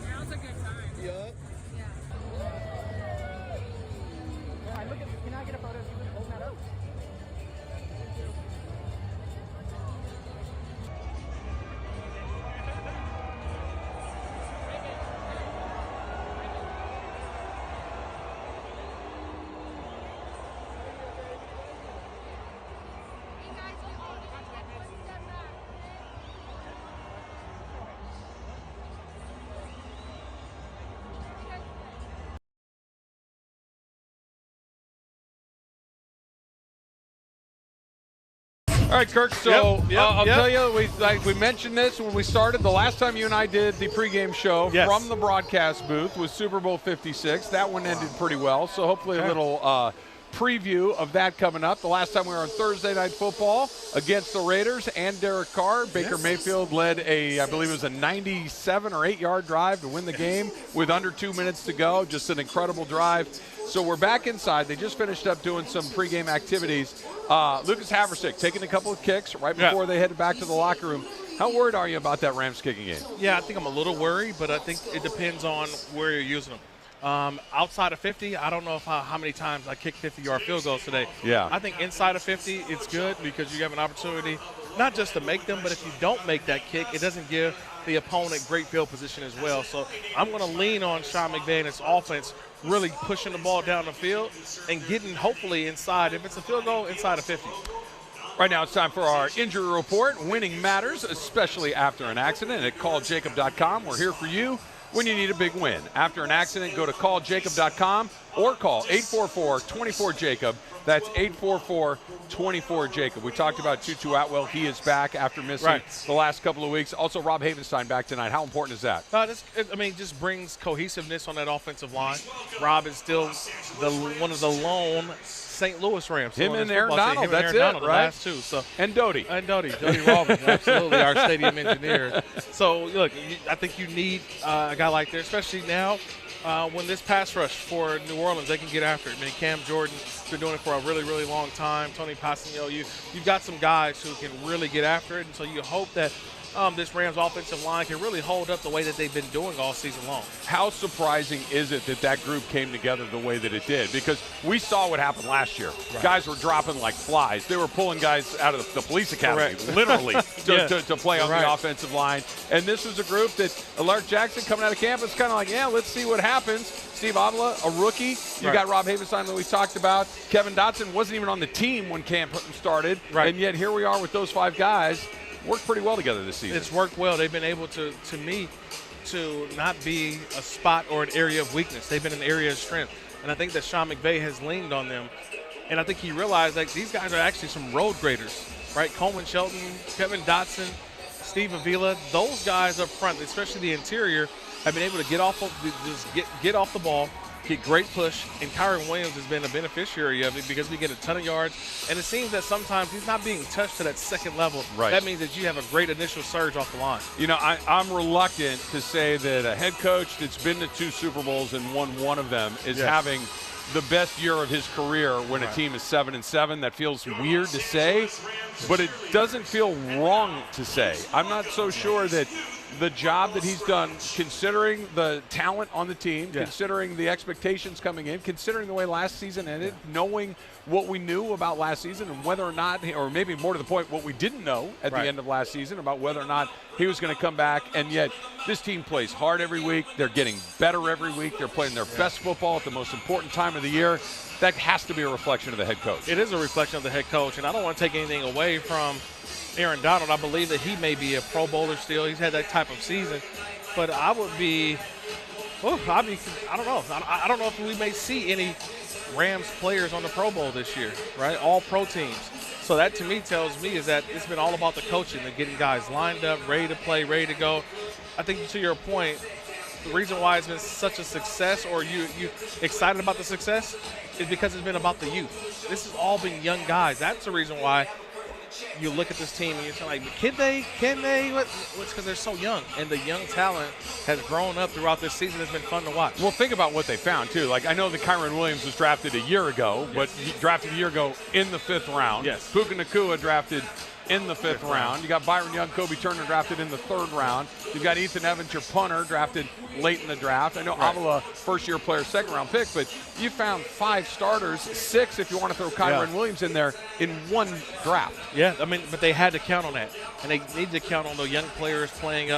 Now's a good time. Yup. Can I get a photo of you holding that up? All right, Kirk, so I'll tell you, we mentioned this when we started. The last time you and I did the pregame show from the broadcast booth was Super Bowl 56. That one ended pretty well, so hopefully a little preview of that coming up. The last time we were on Thursday Night Football against the Raiders and Derek Carr. Baker Mayfield led I believe it was a 97 or 8-yard drive to win the game with under 2 minutes to go. Just an incredible drive. So we're back inside. They just finished up doing some pregame activities. Lucas Haversick taking a couple of kicks right before they headed back to the locker room. How worried are you about that Rams kicking game? Yeah, I think I'm a little worried, but I think it depends on where you're using them. Outside of 50, I don't know how many times I kicked 50-yard field goals today. Yeah. I think inside of 50, it's good because you have an opportunity not just to make them, but if you don't make that kick, it doesn't give the opponent great field position as well. So I'm going to lean on Sean McVay and his offense really pushing the ball down the field and getting hopefully inside, if it's a field goal, inside of 50. Right now it's time for our injury report. Winning matters, especially after an accident. At calljacob.com, we're here for you when you need a big win. After an accident, go to calljacob.com or call 844-24-JACOB. That's 844-24-JACOB. We talked about Tutu Atwell. He is back after missing the last couple of weeks. Also, Rob Havenstein back tonight. How important is that? Just brings cohesiveness on that offensive line. Rob is still one of the lone St. Louis Rams. Him and Aaron Donald, that's it, right? The last two. So. And Doty. Doty Rawlings, absolutely, our stadium engineer. So, look, I think you need a guy like that, especially now when this pass rush for New Orleans, they can get after it. I mean, Cam Jordan's been doing it for a really, really long time. Tony Passanio, you've got some guys who can really get after it, and so you hope that this Rams offensive line can really hold up the way that they've been doing all season long. How surprising is it that that group came together the way that it did? Because we saw what happened last year. Right. Guys were dropping like flies. They were pulling guys out of the police academy, literally, to play on the offensive line. And this was a group that Alaric Jackson coming out of campus kind of like, yeah, let's see what happens. Steve Avila, a rookie. You got Rob Havenstein that we talked about. Kevin Dotson wasn't even on the team when camp started. Right. And yet here we are with those 5 guys. Worked pretty well together this season. It's worked well. They've been able to not be a spot or an area of weakness. They've been an area of strength. And I think that Sean McVay has leaned on them. And I think he realized that these guys are actually some road graders, right? Coleman Shelton, Kevin Dotson, Steve Avila, those guys up front, especially the interior, have been able to get off the ball, get great push, and Kyron Williams has been a beneficiary of it because we get a ton of yards. And it seems that sometimes he's not being touched to that second level. Right. That means that you have a great initial surge off the line. You know, I'm reluctant to say that a head coach that's been to 2 Super Bowls and won one of them is having the best year of his career when a team is 7-7. That feels weird to say, but it doesn't feel wrong to say. I'm not so sure that the job that he's done, considering the talent on the team, considering the expectations coming in, considering the way last season ended, knowing what we knew about last season and whether or not, or maybe more to the point, what we didn't know at the end of last season about whether or not he was going to come back. And yet this team plays hard every week. They're getting better every week. They're playing their best football at the most important time of the year. That has to be a reflection of the head coach. It is a reflection of the head coach, and I don't want to take anything away from Aaron Donald. I believe that he may be a Pro Bowler still. He's had that type of season. But I would be, I don't know. I don't know if we may see any Rams players on the Pro Bowl this year, right? All pro teams. So that to me tells me is that it's been all about the coaching and getting guys lined up, ready to play, ready to go. I think to your point, the reason why it's been such a success, or you excited about the success, is because it's been about the youth. This has all been young guys. That's the reason why you look at this team and you're like, can they? It's because they're so young, and the young talent has grown up throughout this season. It's been fun to watch. Well, think about what they found, too. Like, I know that Kyron Williams was drafted a year ago, but he drafted a year ago in the 5th round. Yes. Puka Nacua drafted in the 5th round. You got Byron Young, Kobe Turner drafted in the 3rd round. You've got Ethan Evans, your punter, drafted late in the draft. I know Avila, first-year player, 2nd-round pick, but you found 5 starters, 6 if you want to throw Kyron Williams in there, in one draft. Yeah, I mean, but they had to count on that, and they need to count on the young players playing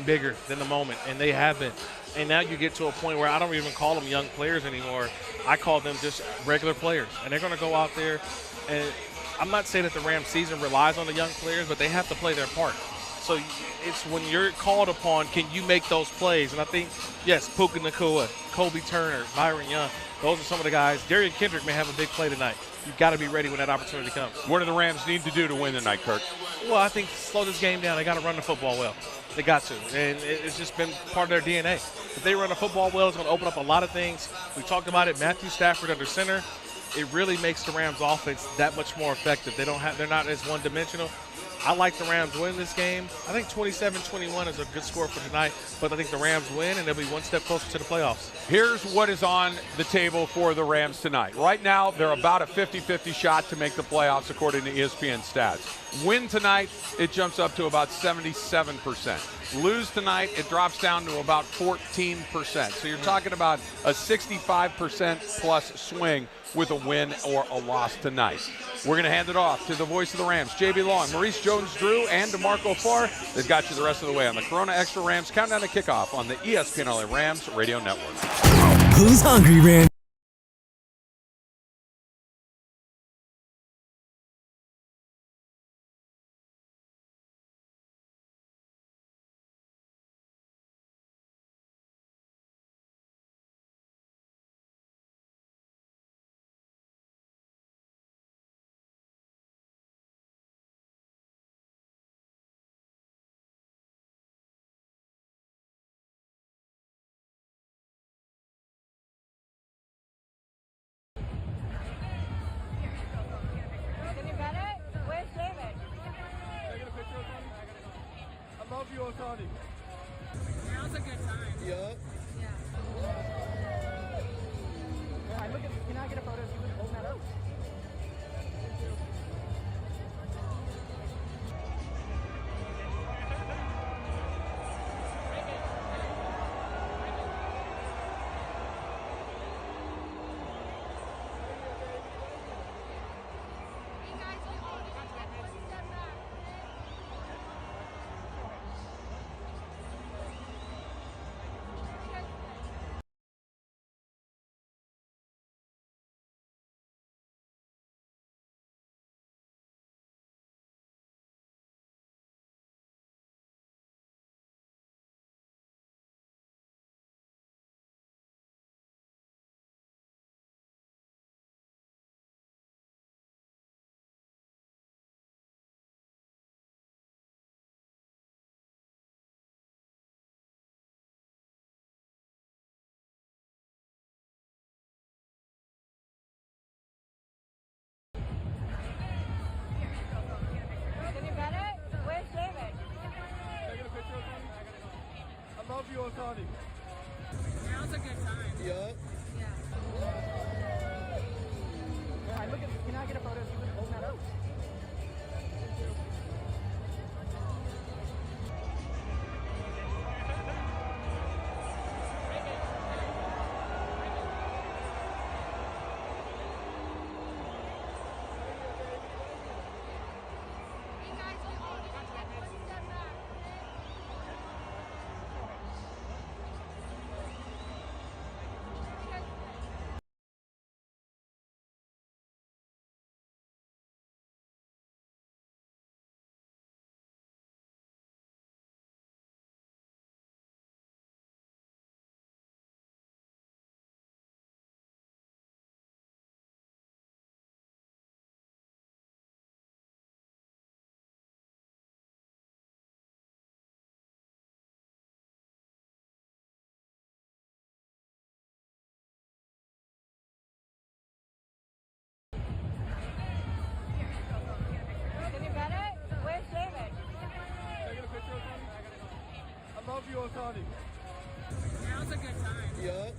bigger than the moment, and they have been. And now you get to a point where I don't even call them young players anymore. I call them just regular players, and they're going to go out there and – I'm not saying that the Rams season relies on the young players, but they have to play their part. So it's when you're called upon, can you make those plays? And I think, yes, Puka Nacua, Kobe Turner, Byron Young, those are some of the guys. Darian Kendrick may have a big play tonight. You've got to be ready when that opportunity comes. What do the Rams need to do to win tonight, Kirk? Well, I think slow this game down. They got to run the football well. They got to. And it's just been part of their DNA. If they run the football well, it's going to open up a lot of things. We talked about it. Matthew Stafford under center. It really makes the Rams offense that much more effective. They're not as one-dimensional. I like the Rams win this game. I think 27-21 is a good score for tonight, but I think the Rams win, and they'll be one step closer to the playoffs. Here's what is on the table for the Rams tonight. Right now, they're about a 50-50 shot to make the playoffs according to ESPN stats. Win tonight, it jumps up to about 77%. Lose tonight, it drops down to about 14%. So you're talking about a 65% plus swing with a win or a loss tonight. We're going to hand it off to the voice of the Rams, JB Long, Maurice Jones-Drew, and DeMarco Farr. They've got you the rest of the way on the Corona Extra Rams Countdown to Kickoff on the ESPN LA Rams Radio Network. Who's hungry, Rand? Can you get it? Where's David? I love you, Otani. Now's a good time. Yeah. Yeah. Can I get a photo of you holding that up? Can you get it? Where's David? I love you, Otani. Now's a good time. Yeah. Yeah. Can I get a photo of you holding that up? Can you get it? Where's David? I love you, Otani. Now's a good time. Yeah.